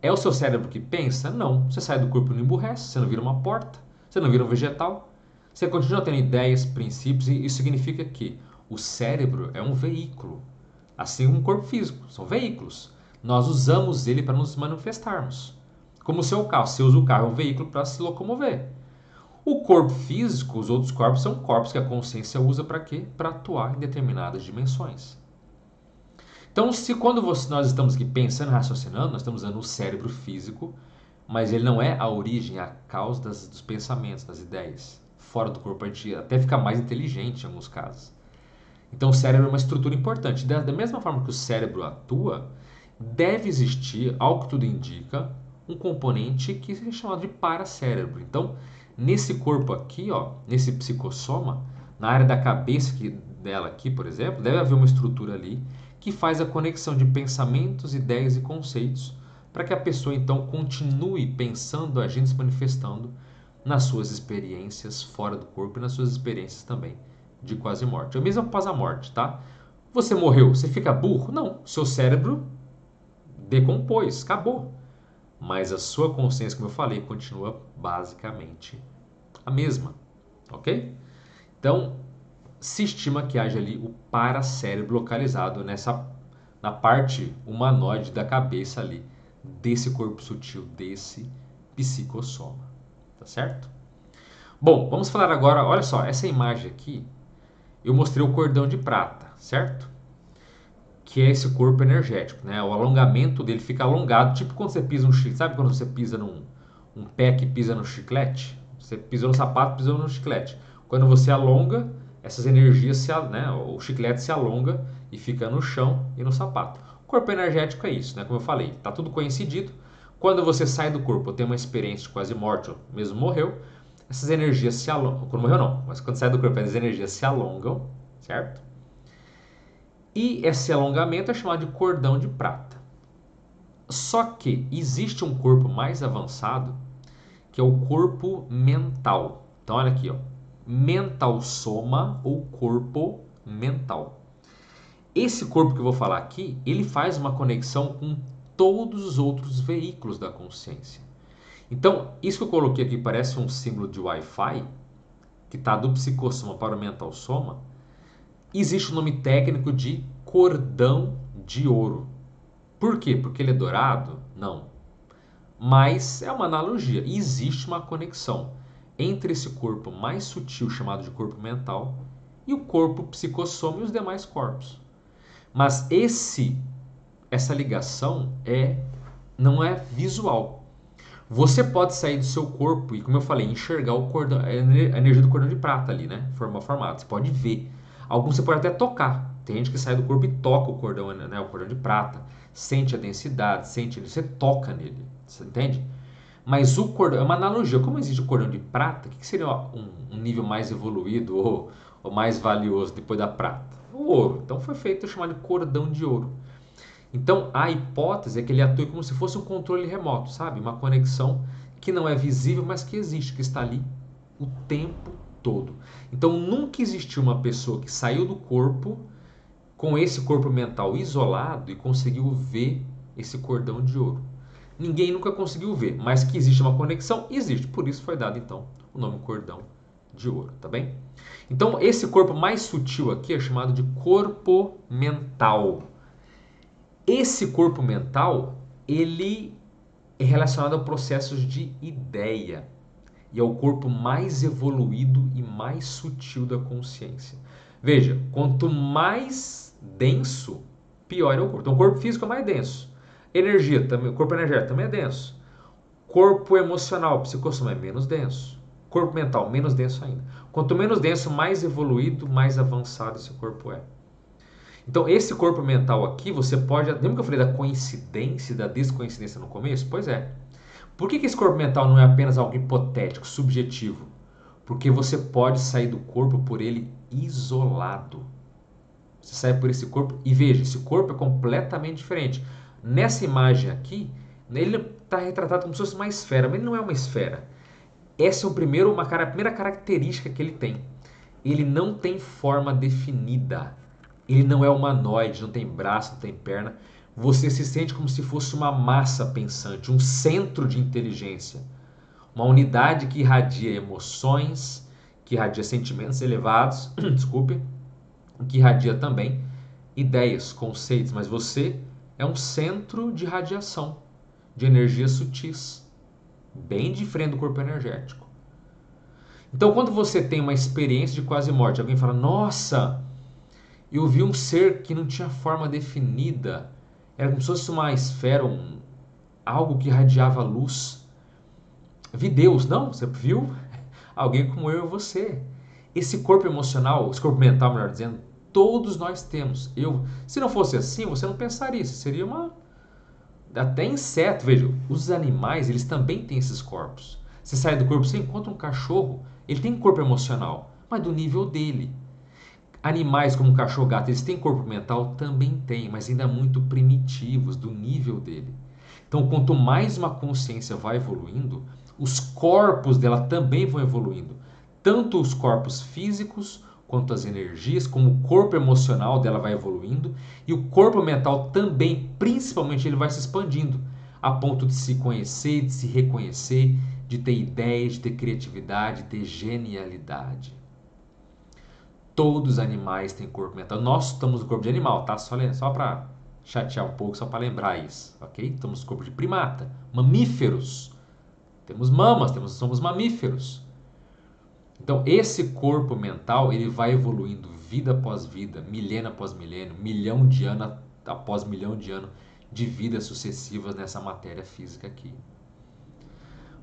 é o seu cérebro que pensa? Não. Você sai do corpo e não emburrece, você não vira uma porta, você não vira um vegetal. Você continua tendo ideias, princípios, e isso significa que o cérebro é um veículo, assim como o corpo físico, são veículos. Nós usamos ele para nos manifestarmos. Como o seu carro, você usa o carro, é um veículo para se locomover. O corpo físico, os outros corpos, são corpos que a consciência usa para quê? Para atuar em determinadas dimensões. Então, se quando nós estamos aqui pensando, raciocinando, nós estamos usando o cérebro físico, mas ele não é a origem, a causa dos pensamentos, das ideias. Fora do corpo, a gente até fica mais inteligente em alguns casos. Então, o cérebro é uma estrutura importante. Da mesma forma que o cérebro atua, deve existir, ao que tudo indica, um componente que é chamado de paracérebro. Então, nesse corpo aqui, ó, nesse psicossoma, na área da cabeça dela aqui, por exemplo, deve haver uma estrutura ali que faz a conexão de pensamentos, ideias e conceitos para que a pessoa então continue pensando, agindo, se manifestando nas suas experiências fora do corpo e nas suas experiências também de quase morte. É o mesmo após a morte, tá? Você morreu, você fica burro? Não, seu cérebro decompôs, acabou. Mas a sua consciência, como eu falei, continua basicamente a mesma, ok? Então, se estima que haja ali o paracérebro localizado na parte humanoide da cabeça ali, desse corpo sutil, desse psicossoma, tá certo? Bom, vamos falar agora, olha só, essa imagem aqui, eu mostrei o cordão de prata, certo? Que é esse corpo energético, né? O alongamento dele fica alongado, tipo quando você pisa um chiclete, sabe quando você pisa um pé que pisa no chiclete? Você pisou no sapato, pisou no chiclete. Quando você alonga, essas energias, o chiclete se alonga e fica no chão e no sapato. Corpo energético é isso, né? Como eu falei, tá tudo coincidido. Quando você sai do corpo, tem uma experiência de quase morte, ou mesmo morreu, essas energias se alongam. Quando morreu não, mas quando sai do corpo, as energias se alongam, certo? E esse alongamento é chamado de cordão de prata. Só que existe um corpo mais avançado, que é o corpo mental. Então olha aqui, ó. Mental soma ou corpo mental. Esse corpo que eu vou falar aqui, ele faz uma conexão com todos os outros veículos da consciência. Então, isso que eu coloquei aqui parece um símbolo de Wi-Fi, que está do psicossoma para o mental soma. Existe o nome técnico de cordão de ouro. Por quê? Porque ele é dourado? Não. Mas é uma analogia. Existe uma conexão entre esse corpo mais sutil, chamado de corpo mental, e o corpo psicossoma e os demais corpos. Mas essa ligação não é visual. Você pode sair do seu corpo e, como eu falei, enxergar o cordão, a energia do cordão de prata ali, né? Formato. Você pode ver. Alguns você pode até tocar. Tem gente que sai do corpo e toca o cordão, né? O cordão de prata. Sente a densidade, você toca nele. Você entende? Mas o cordão é uma analogia. Como existe o cordão de prata, o que seria um nível mais evoluído ou mais valioso depois da prata? O ouro. Então foi feito chamado de cordão de ouro. Então a hipótese é que ele atue como se fosse um controle remoto, sabe? Uma conexão que não é visível, mas que existe, que está ali o tempo todo. Então nunca existiu uma pessoa que saiu do corpo com esse corpo mental isolado e conseguiu ver esse cordão de ouro. Ninguém nunca conseguiu ver, mas que existe uma conexão, existe. Por isso foi dado então o nome cordão de ouro, tá bem? Então esse corpo mais sutil aqui é chamado de corpo mental. Esse corpo mental, ele é relacionado a processos de ideia e é o corpo mais evoluído e mais sutil da consciência. Veja, quanto mais denso, pior é o corpo. Então o corpo físico é mais denso. Energia também, o corpo energético também é denso. Corpo emocional, psicossoma é menos denso. Corpo mental, menos denso ainda. Quanto menos denso, mais evoluído, mais avançado esse corpo é. Então, esse corpo mental aqui, você pode... Lembra que eu falei da coincidência e da descoincidência no começo? Pois é. Por que esse corpo mental não é apenas algo hipotético, subjetivo? Porque você pode sair do corpo por ele isolado. Você sai por esse corpo e veja, esse corpo é completamente diferente. Nessa imagem aqui, ele está retratado como se fosse uma esfera, mas ele não é uma esfera. Essa é a primeira característica que ele tem. Ele não tem forma definida. Ele não é humanoide, não tem braço, não tem perna. Você se sente como se fosse uma massa pensante, um centro de inteligência. Uma unidade que irradia emoções, que irradia sentimentos elevados, desculpe, que irradia também ideias, conceitos, mas você é um centro de radiação, de energias sutis, bem diferente do corpo energético. Então, quando você tem uma experiência de quase morte, alguém fala, nossa, eu vi um ser que não tinha forma definida, era como se fosse uma esfera, algo que irradiava luz. Vi Deus, não? Você viu? Alguém como eu e você. Esse corpo emocional, esse corpo mental, melhor dizendo, todos nós temos. Se não fosse assim, você não pensaria. Isso seria até inseto. Veja, os animais, eles também têm esses corpos. Você sai do corpo, você encontra um cachorro, ele tem corpo emocional, mas do nível dele. Animais como cachorro, gato, eles têm corpo mental? Também têm, mas ainda muito primitivos, do nível dele. Então, quanto mais uma consciência vai evoluindo, os corpos dela também vão evoluindo. Tanto os corpos físicos, quanto as energias, como o corpo emocional dela vai evoluindo, e o corpo mental também, principalmente, ele vai se expandindo, a ponto de se conhecer, de se reconhecer, de ter ideias, de ter criatividade, de ter genialidade. Todos os animais têm corpo mental. Nós estamos no corpo de animal, tá? Só para chatear um pouco, só para lembrar isso, ok? Estamos no corpo de primata, mamíferos. Temos mamas, somos mamíferos. Então, esse corpo mental, ele vai evoluindo vida após vida, milênio após milênio, milhão de ano após milhão de ano de vidas sucessivas nessa matéria física aqui.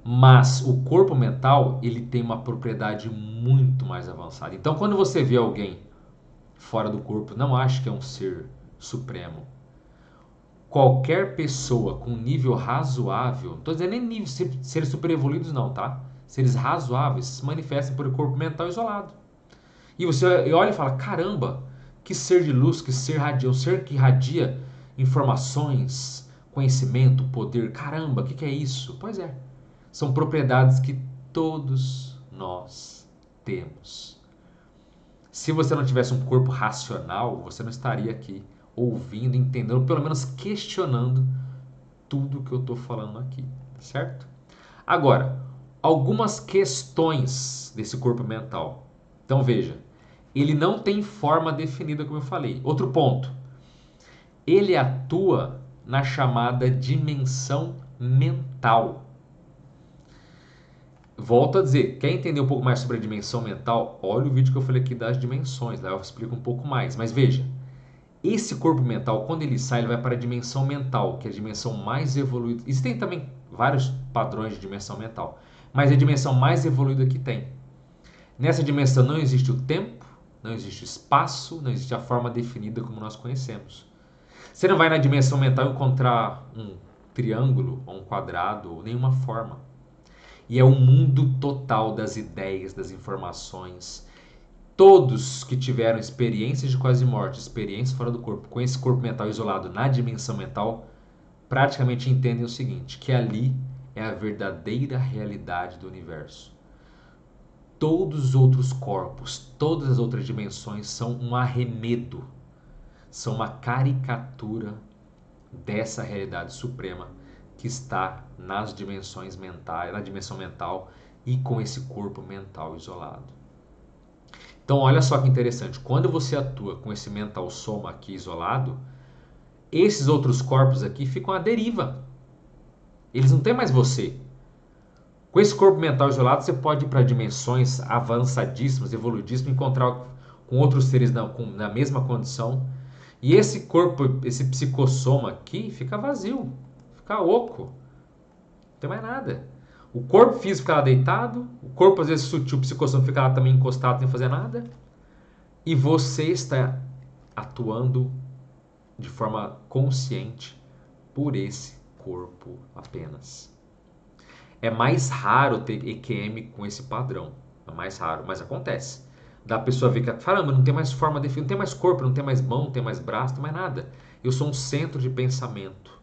Mas o corpo mental, ele tem uma propriedade muito mais avançada. Então, quando você vê alguém fora do corpo, não ache que é um ser supremo. qualquer pessoa com nível razoável, não estou dizendo nem nível, seres super evoluídos não, tá? Seres razoáveis se manifestam por um corpo mental isolado. E você olha e fala, caramba, que ser de luz, que ser radia, um ser que irradia informações, conhecimento, poder, caramba, o que é isso? Pois é, são propriedades que todos nós temos. Se você não tivesse um corpo racional, você não estaria aqui ouvindo, entendendo, pelo menos questionando tudo que eu estou falando aqui, certo? Agora, algumas questões desse corpo mental. Então veja, ele não tem forma definida, como eu falei. Outro ponto, ele atua na chamada dimensão mental. Volto a dizer, quer entender um pouco mais sobre a dimensão mental? Olha o vídeo que eu falei aqui das dimensões, lá eu explico um pouco mais. Mas veja, esse corpo mental, quando ele sai, ele vai para a dimensão mental, que é a dimensão mais evoluída. Existem também vários padrões de dimensão mental, mas é a dimensão mais evoluída que tem. Nessa dimensão não existe o tempo, não existe o espaço, não existe a forma definida como nós conhecemos. Você não vai na dimensão mental encontrar um triângulo, ou um quadrado, ou nenhuma forma. E é o mundo total das ideias, das informações. Todos que tiveram experiências de quase morte, experiências fora do corpo, com esse corpo mental isolado na dimensão mental, praticamente entendem o seguinte, que ali é a verdadeira realidade do universo. Todos os outros corpos, todas as outras dimensões são um arremedo, são uma caricatura dessa realidade suprema que está nas dimensões mentais, na dimensão mental e com esse corpo mental isolado. Então, olha só que interessante. Quando você atua com esse mental soma aqui isolado, esses outros corpos aqui ficam à deriva. Eles não têm mais você. Com esse corpo mental isolado, você pode ir para dimensões avançadíssimas, evoluidíssimas, encontrar com outros seres na mesma condição. E esse corpo, esse psicossoma aqui, fica vazio, fica oco. Não tem mais nada. O corpo físico fica lá deitado, o corpo às vezes sutil, o psicossoma fica lá também encostado sem fazer nada. E você está atuando de forma consciente por esse corpo apenas. É mais raro ter EQM com esse padrão. É mais raro, mas acontece. Da pessoa ver que, caramba, não tem mais forma definida, não tem mais corpo, não tem mais mão, não tem mais braço, não tem mais nada. Eu sou um centro de pensamento.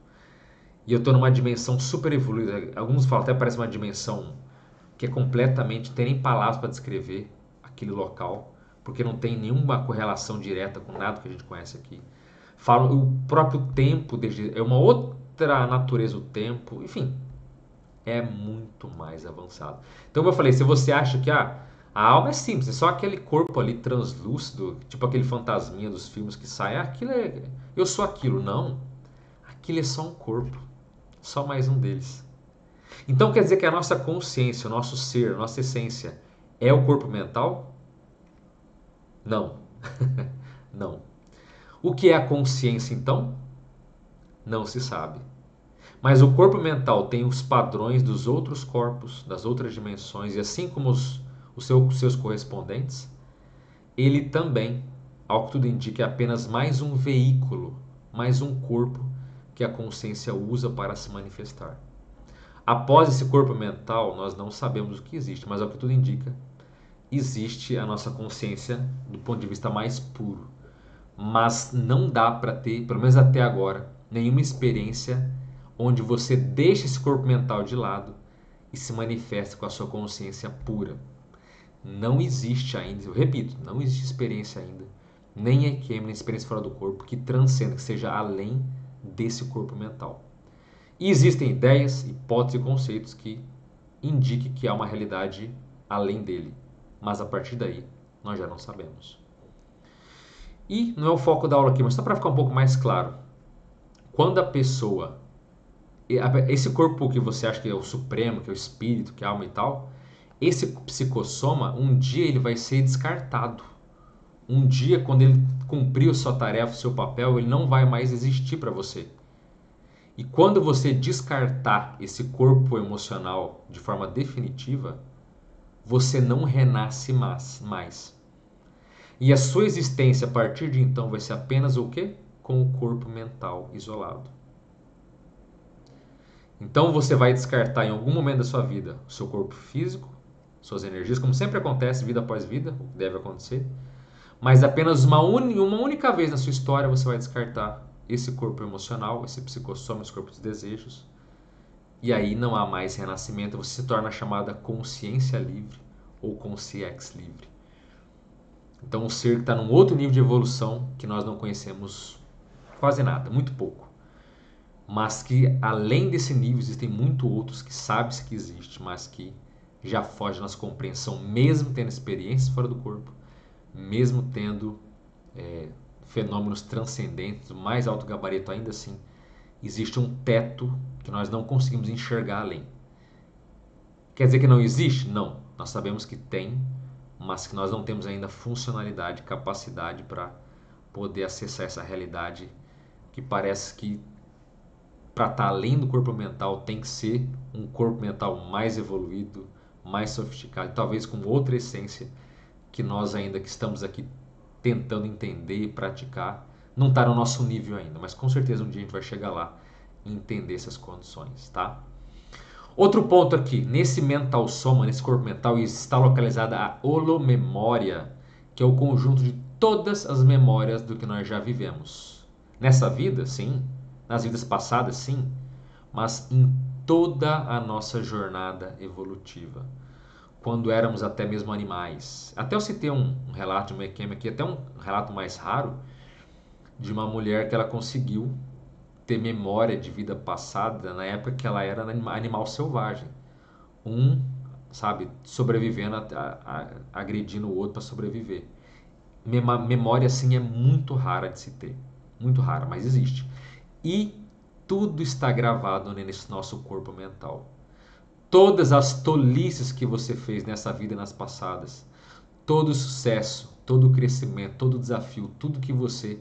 E eu estou numa dimensão super evoluída. Alguns falam até parece uma dimensão que é completamente, não tem nem palavras para descrever aquele local, porque não tem nenhuma correlação direta com nada que a gente conhece aqui. Falam o próprio tempo, é uma outra natureza o tempo, enfim, é muito mais avançado. Então, como eu falei, se você acha que a alma é simples, é só aquele corpo ali translúcido, tipo aquele fantasminha dos filmes que sai, aquilo eu sou aquilo. Não, aquilo é só um corpo, só mais um deles. Então quer dizer que a nossa consciência, o nosso ser, a nossa essência é o corpo mental? Não. Não. O que é a consciência então? Não se sabe. Mas o corpo mental tem os padrões dos outros corpos, das outras dimensões, e assim como os seus correspondentes, ele também, ao que tudo indica, é apenas mais um veículo, mais um corpo que a consciência usa para se manifestar. Após esse corpo mental, nós não sabemos o que existe, mas ao que tudo indica, existe a nossa consciência do ponto de vista mais puro. Mas não dá para ter, pelo menos até agora, nenhuma experiência onde você deixa esse corpo mental de lado e se manifesta com a sua consciência pura. Não existe ainda, eu repito, não existe experiência ainda, nem EQM, nem experiência fora do corpo, que transcenda, que seja além desse corpo mental. E existem ideias, hipóteses e conceitos que indiquem que há uma realidade além dele, mas a partir daí nós já não sabemos. E não é o foco da aula aqui, mas só para ficar um pouco mais claro, quando a pessoa, esse corpo que você acha que é o supremo, que é o espírito, que é a alma e tal, esse psicossoma, um dia ele vai ser descartado. Um dia, quando ele cumprir sua tarefa, seu papel, ele não vai mais existir para você. E quando você descartar esse corpo emocional de forma definitiva, você não renasce mais. E a sua existência a partir de então vai ser apenas o quê? Com o corpo mental isolado. Então você vai descartar em algum momento da sua vida o seu corpo físico, suas energias, como sempre acontece, vida após vida, o que deve acontecer. Mas apenas uma única vez na sua história você vai descartar esse corpo emocional, esse psicossoma, esse corpo dos desejos. E aí não há mais renascimento, você se torna a chamada consciência livre ou consciex livre. Então o ser que está num outro nível de evolução que nós não conhecemos quase nada, muito pouco. Mas que além desse nível existem muito outros que sabe-se que existe, mas que já foge da nossa compreensão, mesmo tendo experiências fora do corpo, mesmo tendo fenômenos transcendentes, do mais alto gabarito, ainda assim, existe um teto que nós não conseguimos enxergar além. Quer dizer que não existe? Não. Nós sabemos que tem, mas que nós não temos ainda funcionalidade, capacidade para poder acessar essa realidade que parece que para estar além do corpo mental tem que ser um corpo mental mais evoluído, mais sofisticado, talvez com outra essência que nós ainda que estamos aqui tentando entender e praticar, não está no nosso nível ainda, mas com certeza um dia a gente vai chegar lá e entender essas condições, tá? Outro ponto aqui, nesse mental soma, nesse corpo mental, está localizada a holomemória, que é o conjunto de todas as memórias do que nós já vivemos. Nessa vida, sim, nas vidas passadas, sim, mas em toda a nossa jornada evolutiva. Quando éramos até mesmo animais. Até eu citei um relato de uma Ekemi aqui, até um relato mais raro, de uma mulher que ela conseguiu ter memória de vida passada na época que ela era animal selvagem. Sabe, sobrevivendo, agredindo o outro para sobreviver. Memória, assim, é muito rara de se ter. Muito rara, mas existe. E tudo está gravado nesse nosso corpo mental. Todas as tolices que você fez nessa vida e nas passadas, todo o sucesso, todo o crescimento, todo o desafio, tudo que você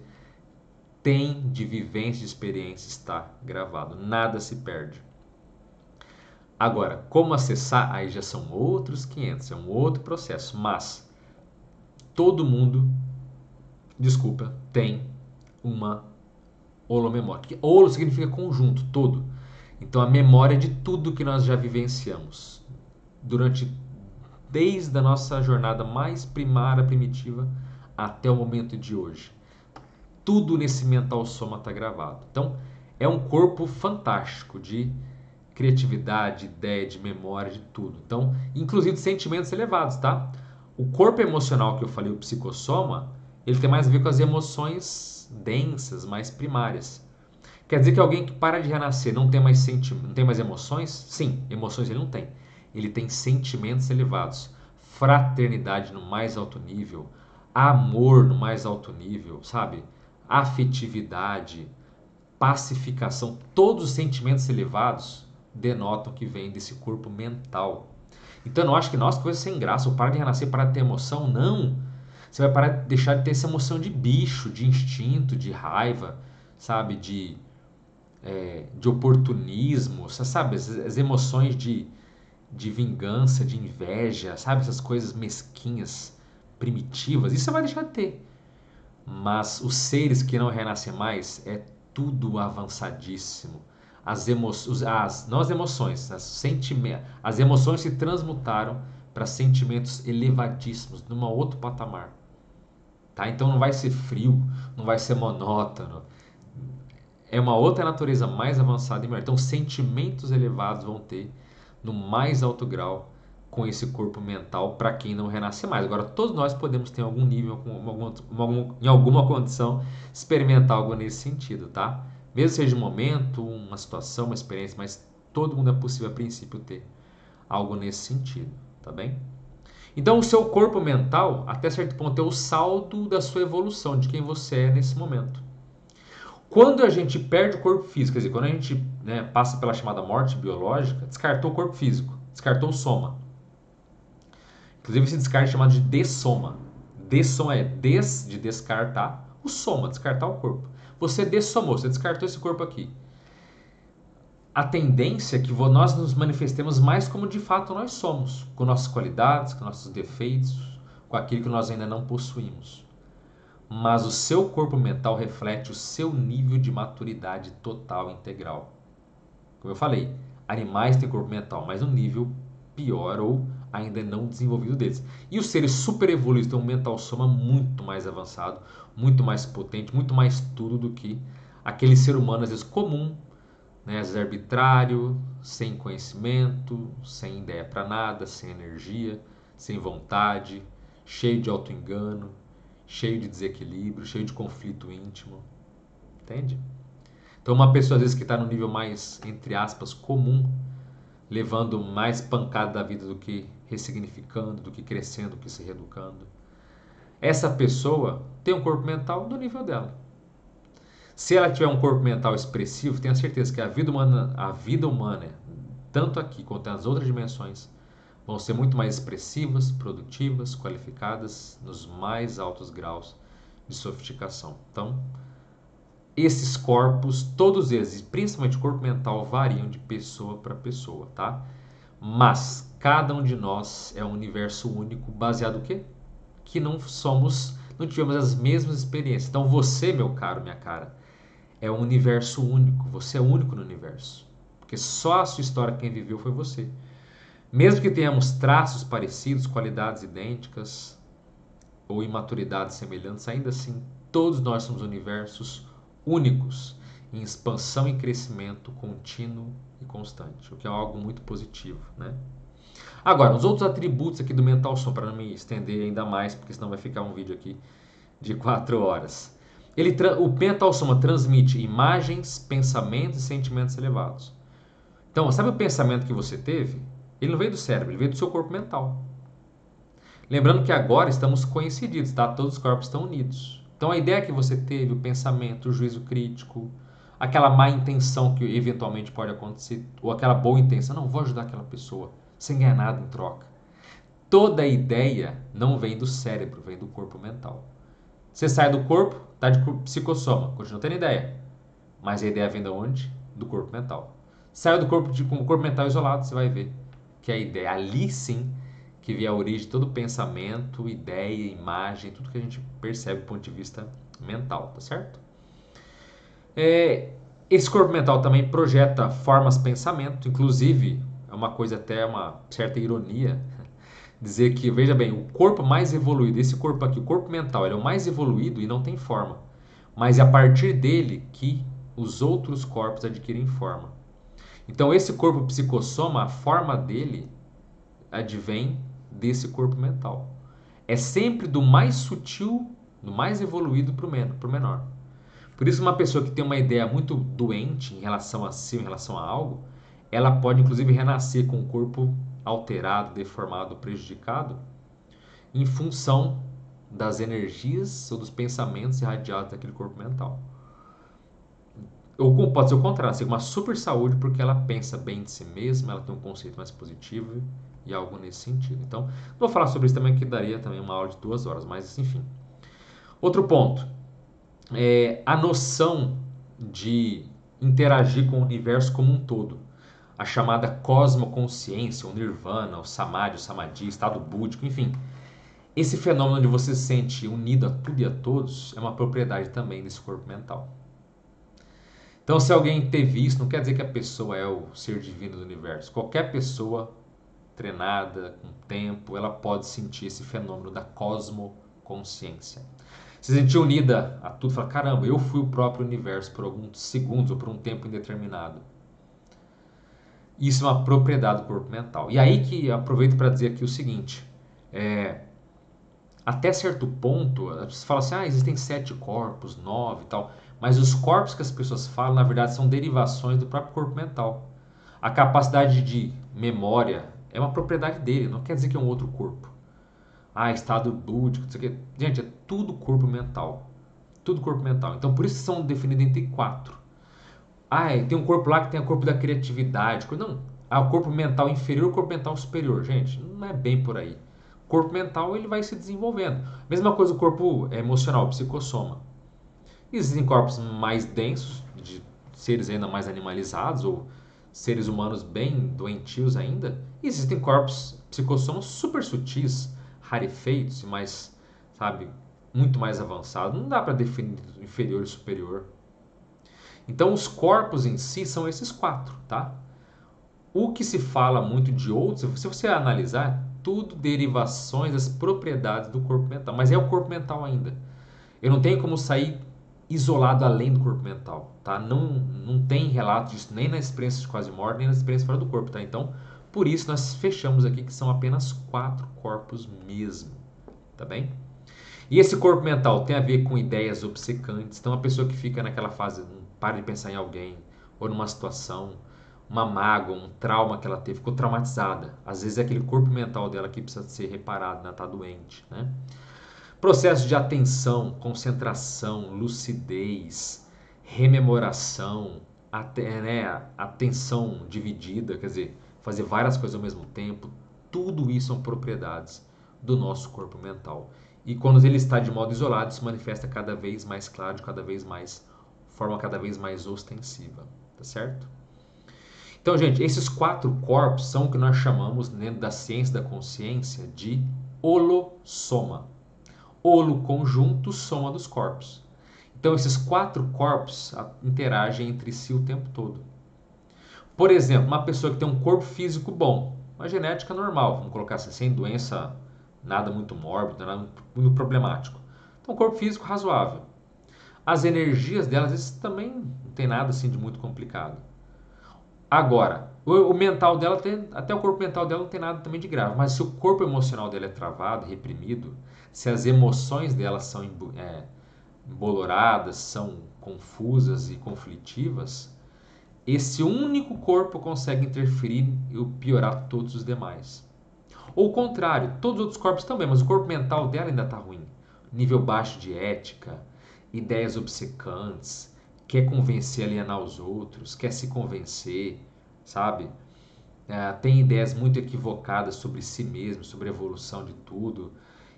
tem de vivência, de experiência está gravado. Nada se perde. Agora, como acessar? Aí já são outros 500, é um outro processo. Mas todo mundo, desculpa, tem uma holomemória. Holo significa conjunto, todo. Então a memória de tudo que nós já vivenciamos desde a nossa jornada mais primária, primitiva, até o momento de hoje. Tudo nesse mental soma está gravado. Então é um corpo fantástico de criatividade, ideia, de memória, de tudo. Então, inclusive de sentimentos elevados, tá? O corpo emocional que eu falei, o psicossoma, ele tem mais a ver com as emoções densas, mais primárias. Quer dizer que alguém que para de renascer não tem mais não tem mais emoções? Sim, emoções ele não tem. Ele tem sentimentos elevados, fraternidade no mais alto nível, amor no mais alto nível, sabe? Afetividade, pacificação, todos os sentimentos elevados denotam que vem desse corpo mental. Então eu não acho que, nossa, coisa sem graça, ou para de renascer, para de ter emoção, não. Você vai parar de deixar de ter essa emoção de bicho, de instinto, de raiva, sabe, de oportunismo, você sabe, as emoções de vingança, de inveja, sabe, essas coisas mesquinhas, primitivas, isso você vai deixar de ter. Mas os seres que não renascem mais é tudo avançadíssimo. Não as emoções, as emoções se transmutaram para sentimentos elevadíssimos, numa outro patamar. Tá? Então não vai ser frio, não vai ser monótono. É uma outra natureza mais avançada e melhor. Então sentimentos elevados vão ter no mais alto grau com esse corpo mental para quem não renasce mais. Agora, todos nós podemos ter em algum nível, em alguma condição, experimentar algo nesse sentido, tá? Mesmo seja um momento, uma situação, uma experiência, mas todo mundo é possível a princípio ter algo nesse sentido, tá bem? Então, o seu corpo mental, até certo ponto, é o saldo da sua evolução, de quem você é nesse momento. Quando a gente perde o corpo físico, quer dizer, quando a gente passa pela chamada morte biológica, descartou o corpo físico, descartou o soma. Inclusive esse descarte é chamado de dessoma. Dessoma é de descartar, o soma, descartar o corpo. Você dessomou, você descartou esse corpo aqui. A tendência é que nós nos manifestemos mais como de fato nós somos, com nossas qualidades, com nossos defeitos, com aquilo que nós ainda não possuímos. Mas o seu corpo mental reflete o seu nível de maturidade total, integral. Como eu falei, Animais têm corpo mental, mas no nível pior ou ainda não desenvolvido deles. E os seres super evoluídos têm um mental soma muito mais avançado, muito mais potente, muito mais tudo do que aquele ser humano, às vezes comum, né? Às vezes arbitrário, sem conhecimento, sem ideia para nada, sem energia, sem vontade, cheio de auto-engano, cheio de desequilíbrio, cheio de conflito íntimo. Entende? Então, uma pessoa, às vezes, que está no nível mais, entre aspas, comum, levando mais pancada da vida do que ressignificando, do que crescendo, do que se reeducando. Essa pessoa tem um corpo mental do nível dela. Se ela tiver um corpo mental expressivo, tenha certeza que a vida humana, tanto aqui quanto nas outras dimensões, vão ser muito mais expressivas, produtivas, qualificadas nos mais altos graus de sofisticação. Então, esses corpos, todos eles, principalmente o corpo mental, variam de pessoa para pessoa, tá? Mas cada um de nós é um universo único, baseado no quê? Que não tivemos as mesmas experiências. Então você, meu caro, minha cara, é um universo único. Você é único no universo. Porque só a sua história quem viveu foi você. Mesmo que tenhamos traços parecidos, qualidades idênticas ou imaturidades semelhantes, ainda assim, todos nós somos universos únicos, em expansão e crescimento contínuo e constante, o que é algo muito positivo, né? Agora, os outros atributos aqui do mental som, para não me estender ainda mais, porque senão vai ficar um vídeo aqui de 4 horas. O mental soma transmite imagens, pensamentos e sentimentos elevados. Então, sabe o pensamento que você teve? Ele não veio do cérebro, ele veio do seu corpo mental. Lembrando que agora estamos coincididos, tá? Todos os corpos estão unidos. Então a ideia que você teve, o pensamento, o juízo crítico, aquela má intenção que eventualmente pode acontecer, ou aquela boa intenção, não, vou ajudar aquela pessoa, sem ganhar nada em troca. Toda ideia não vem do cérebro, vem do corpo mental. Você sai do corpo, tá de psicossoma, continua tendo ideia. Mas a ideia vem de onde? Do corpo mental. Saiu do corpo com o corpo mental isolado, você vai ver que a ideia ali sim que vê a origem de todo pensamento, ideia, imagem, tudo que a gente percebe do ponto de vista mental, tá certo? Esse corpo mental também projeta formas de pensamento, inclusive é uma coisa até uma certa ironia dizer que, veja bem, o corpo mais evoluído, esse corpo aqui, o corpo mental, ele é o mais evoluído e não tem forma, mas é a partir dele que os outros corpos adquirem forma. Então esse corpo psicossoma, a forma dele advém desse corpo mental. É sempre do mais sutil, do mais evoluído para o menor. Por isso, uma pessoa que tem uma ideia muito doente em relação a si, em relação a algo, ela pode inclusive renascer com o corpo alterado, deformado, prejudicado, em função das energias ou dos pensamentos irradiados daquele corpo mental. Ou pode ser o contrário, ser uma super saúde porque ela pensa bem de si mesma, ela tem um conceito mais positivo e algo nesse sentido. Então, vou falar sobre isso também, que daria também uma aula de 2 horas, mas enfim. Outro ponto é a noção de interagir com o universo como um todo. A chamada cosmoconsciência, o nirvana, o samadhi, o samadhi, estado búdico, enfim. Esse fenômeno de você se sente unido a tudo e a todos é uma propriedade também desse corpo mental. Então, se alguém teve isso, não quer dizer que a pessoa é o ser divino do universo. Qualquer pessoa treinada, com tempo, ela pode sentir esse fenômeno da cosmoconsciência. Se sentir unida a tudo, fala, caramba, eu fui o próprio universo por alguns segundos ou por um tempo indeterminado. Isso é uma propriedade do corpo mental. E aí que aproveito para dizer aqui o seguinte, até certo ponto, você fala assim, existem 7 corpos, 9 e tal, mas os corpos que as pessoas falam, na verdade, são derivações do próprio corpo mental. A capacidade de memória é uma propriedade dele, não quer dizer que é um outro corpo. Estado búdico, não sei o quê. Gente, é tudo corpo mental. Tudo corpo mental. Então, por isso que são definidos entre 4. Tem um corpo lá que tem o corpo da criatividade. Não, o corpo mental inferior e o corpo mental superior. Gente, não é bem por aí. O corpo mental ele vai se desenvolvendo. Mesma coisa o corpo emocional, o psicossoma. Existem corpos mais densos, de seres ainda mais animalizados, ou seres humanos bem doentios ainda. E existem corpos psicossomas super sutis, rarefeitos e mais, sabe, muito mais avançados. Não dá para definir inferior e superior. Então, os corpos em si são esses 4, tá? O que se fala muito de outros, se você analisar, tudo derivações das propriedades do corpo mental, mas é o corpo mental ainda. Eu não tenho como sair isolado além do corpo mental, tá? Não tem relato disso nem nas experiências de quase morte, nem nas experiências fora do corpo, tá? Então, por isso nós fechamos aqui que são apenas 4 corpos mesmo, tá bem? E esse corpo mental tem a ver com ideias obcecantes. Então, a pessoa que fica naquela fase, não para de pensar em alguém, ou numa situação, uma mágoa, um trauma que ela teve, ficou traumatizada. Às vezes é aquele corpo mental dela que precisa ser reparado, ela está doente, né? Processo de atenção, concentração, lucidez, rememoração, atenção dividida, quer dizer, fazer várias coisas ao mesmo tempo, tudo isso são propriedades do nosso corpo mental. E quando ele está de modo isolado, se manifesta cada vez mais claro, forma cada vez mais ostensiva, tá certo? Então, gente, esses 4 corpos são o que nós chamamos, dentro da ciência da consciência, de holossoma. Holo, conjunto, soma dos corpos. Então, esses 4 corpos interagem entre si o tempo todo. Por exemplo, uma pessoa que tem um corpo físico bom, uma genética normal, vamos colocar assim, sem doença, nada muito mórbido, nada muito problemático. Então, um corpo físico razoável. As energias dela, às vezes, também não tem nada assim de muito complicado. Agora, o mental dela até o corpo mental dela não tem nada também de grave, mas se o corpo emocional dela é travado, reprimido, se as emoções dela são emboloradas, são confusas e conflitivas, esse único corpo consegue interferir e piorar todos os demais. Ou o contrário, todos os outros corpos também, mas o corpo mental dela ainda está ruim. Nível baixo de ética, ideias obcecantes, quer convencer, alienar os outros, quer se convencer, sabe? Tem ideias muito equivocadas sobre si mesmo, sobre a evolução de tudo.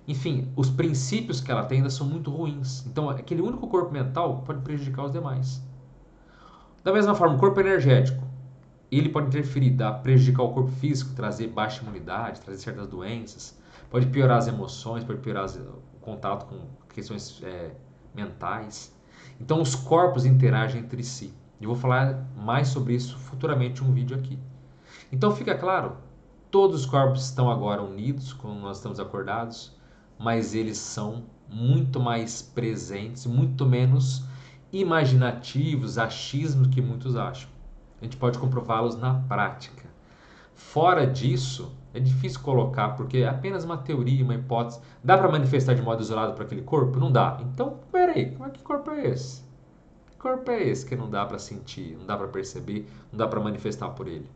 Enfim, os princípios que ela tem ainda são muito ruins. Então, aquele único corpo mental pode prejudicar os demais. Da mesma forma, o corpo energético, ele pode interferir, prejudicar o corpo físico, trazer baixa imunidade, trazer certas doenças, pode piorar as emoções, pode piorar o contato com questões mentais. Então, os corpos interagem entre si. Eu vou falar mais sobre isso futuramente em um vídeo aqui. Então, fica claro, todos os corpos estão agora unidos, quando nós estamos acordados, mas eles são muito mais presentes, muito menos imaginativos, achismos que muitos acham. A gente pode comprová-los na prática. Fora disso, é difícil colocar, porque é apenas uma teoria, uma hipótese. Dá para manifestar de modo isolado para aquele corpo? Não dá. Então, peraí, que corpo é esse? Que corpo é esse que não dá para sentir, não dá para perceber, não dá para manifestar por ele?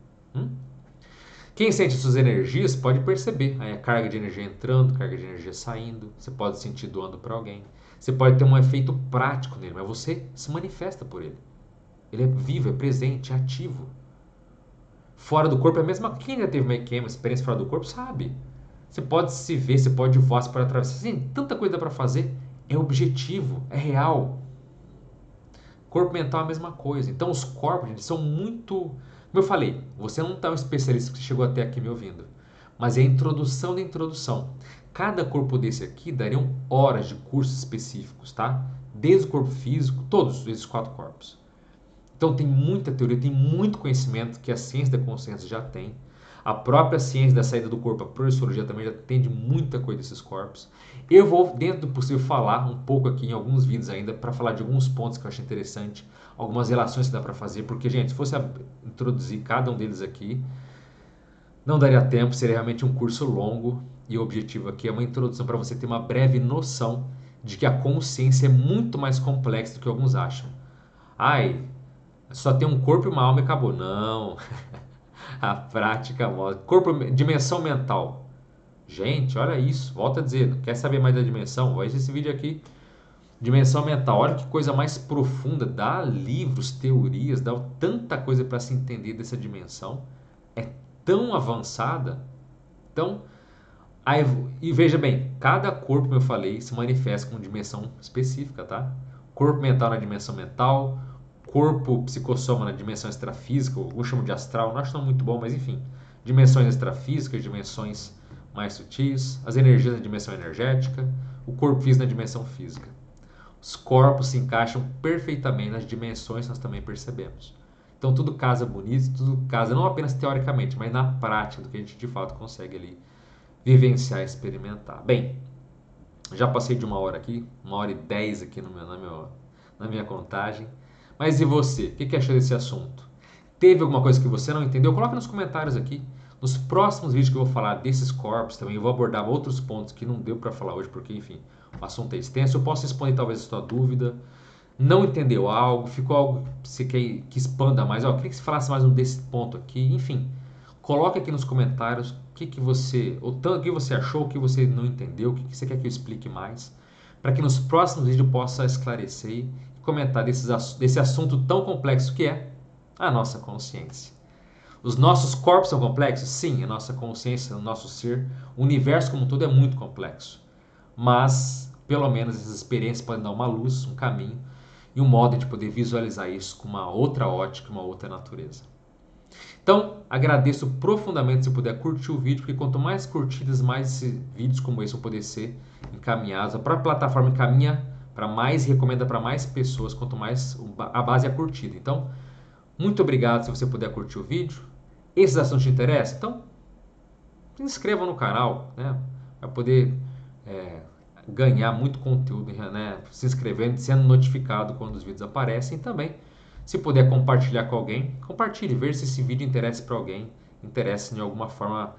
Quem sente suas energias pode perceber a carga de energia entrando, carga de energia saindo. Você pode sentir doando para alguém. Você pode ter um efeito prático nele, mas você se manifesta por ele. Ele é vivo, é presente, é ativo. Fora do corpo é a mesma. Quem já teve uma experiência fora do corpo sabe. Você pode se ver, você pode voar, você pode atravessar. Assim, tanta coisa dá para fazer. É objetivo, é real. Corpo mental é a mesma coisa. Então os corpos eles são muito. Como eu falei, você não está um especialista que chegou até aqui me ouvindo. Mas é a introdução da introdução. Cada corpo desse aqui dariam horas de cursos específicos, tá? Desde o corpo físico, todos esses 4 corpos. Então tem muita teoria, tem muito conhecimento que a ciência da consciência já tem. A própria ciência da saída do corpo, a projeciologia também já entende muita coisa desses corpos. Eu vou, dentro do possível, falar um pouco aqui em alguns vídeos ainda, para falar de alguns pontos que eu achei interessante, algumas relações que dá para fazer, porque, gente, se fosse introduzir cada um deles aqui, não daria tempo, seria realmente um curso longo, e o objetivo aqui é uma introdução para você ter uma breve noção de que a consciência é muito mais complexa do que alguns acham. Ai, só tem um corpo e uma alma e acabou. Não. A prática mostra. Dimensão mental. Gente, olha isso. Volto a dizer, quer saber mais da dimensão? Veja esse vídeo aqui. Dimensão mental. Olha que coisa mais profunda. Dá livros, teorias, dá tanta coisa para se entender dessa dimensão. É tão avançada. Então, e veja bem, cada corpo, como eu falei, se manifesta com dimensão específica, tá? Corpo mental na dimensão mental, corpo psicossoma na dimensão extrafísica, alguns chamam de astral, não acho tão muito bom, mas enfim, dimensões extrafísicas, dimensões mais sutis, as energias na dimensão energética, o corpo físico na dimensão física. Os corpos se encaixam perfeitamente nas dimensões que nós também percebemos. Então tudo casa bonito, tudo casa não apenas teoricamente, mas na prática do que a gente de fato consegue ali vivenciar e experimentar. Bem, já passei de 1 hora aqui, 1h10 aqui na minha contagem. Mas e você? O que achou desse assunto? Teve alguma coisa que você não entendeu? Coloca nos comentários aqui. Nos próximos vídeos que eu vou falar desses corpos também, eu vou abordar outros pontos que não deu para falar hoje, porque, enfim, o assunto é extenso. Eu posso responder talvez a sua dúvida. Não entendeu algo, ficou algo que você quer que expanda mais. Eu queria que você falasse mais desse ponto aqui. Enfim, coloque aqui nos comentários o que você achou, o que você não entendeu, o que você quer que eu explique mais, para que nos próximos vídeos eu possa esclarecer e comentar desse assunto tão complexo que é a nossa consciência. Os nossos corpos são complexos? Sim, a nossa consciência, o nosso ser, o universo como um todo é muito complexo. Mas, pelo menos, essas experiências podem dar uma luz, um caminho e um modo de poder visualizar isso com uma outra ótica, uma outra natureza. Então, agradeço profundamente se puder curtir o vídeo, porque quanto mais curtidas, mais vídeos como esse vão poder ser encaminhados. A própria plataforma encaminha para mais, recomenda para mais pessoas, quanto mais a base é curtida. Então, muito obrigado se você puder curtir o vídeo. Esses assuntos te interessam? Então, se inscreva no canal, né? Para poder ganhar muito conteúdo, né? Se inscrevendo, sendo notificado quando os vídeos aparecem também. Se puder compartilhar com alguém, compartilhe, ver se esse vídeo interessa para alguém, interessa de alguma forma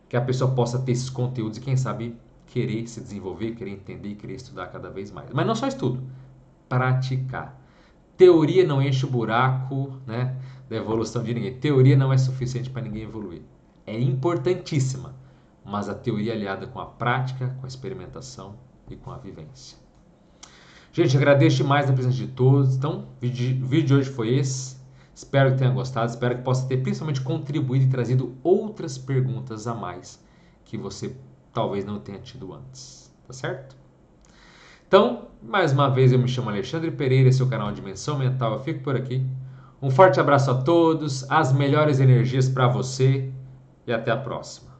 que a pessoa possa ter esses conteúdos e quem sabe querer se desenvolver, querer entender e querer estudar cada vez mais. Mas não só estudo, praticar. Teoria não enche o buraco, né, da evolução de ninguém. Teoria não é suficiente para ninguém evoluir. É importantíssima, mas a teoria aliada com a prática, com a experimentação e com a vivência. Gente, agradeço demais a presença de todos. Então, o vídeo de hoje foi esse. Espero que tenha gostado. Espero que possa ter principalmente contribuído e trazido outras perguntas a mais que você talvez não tenha tido antes. Tá certo? Então, mais uma vez, eu me chamo Alexandre Pereira, esse é o canal Dimensão Mental. Eu fico por aqui. Um forte abraço a todos, as melhores energias para você e até a próxima.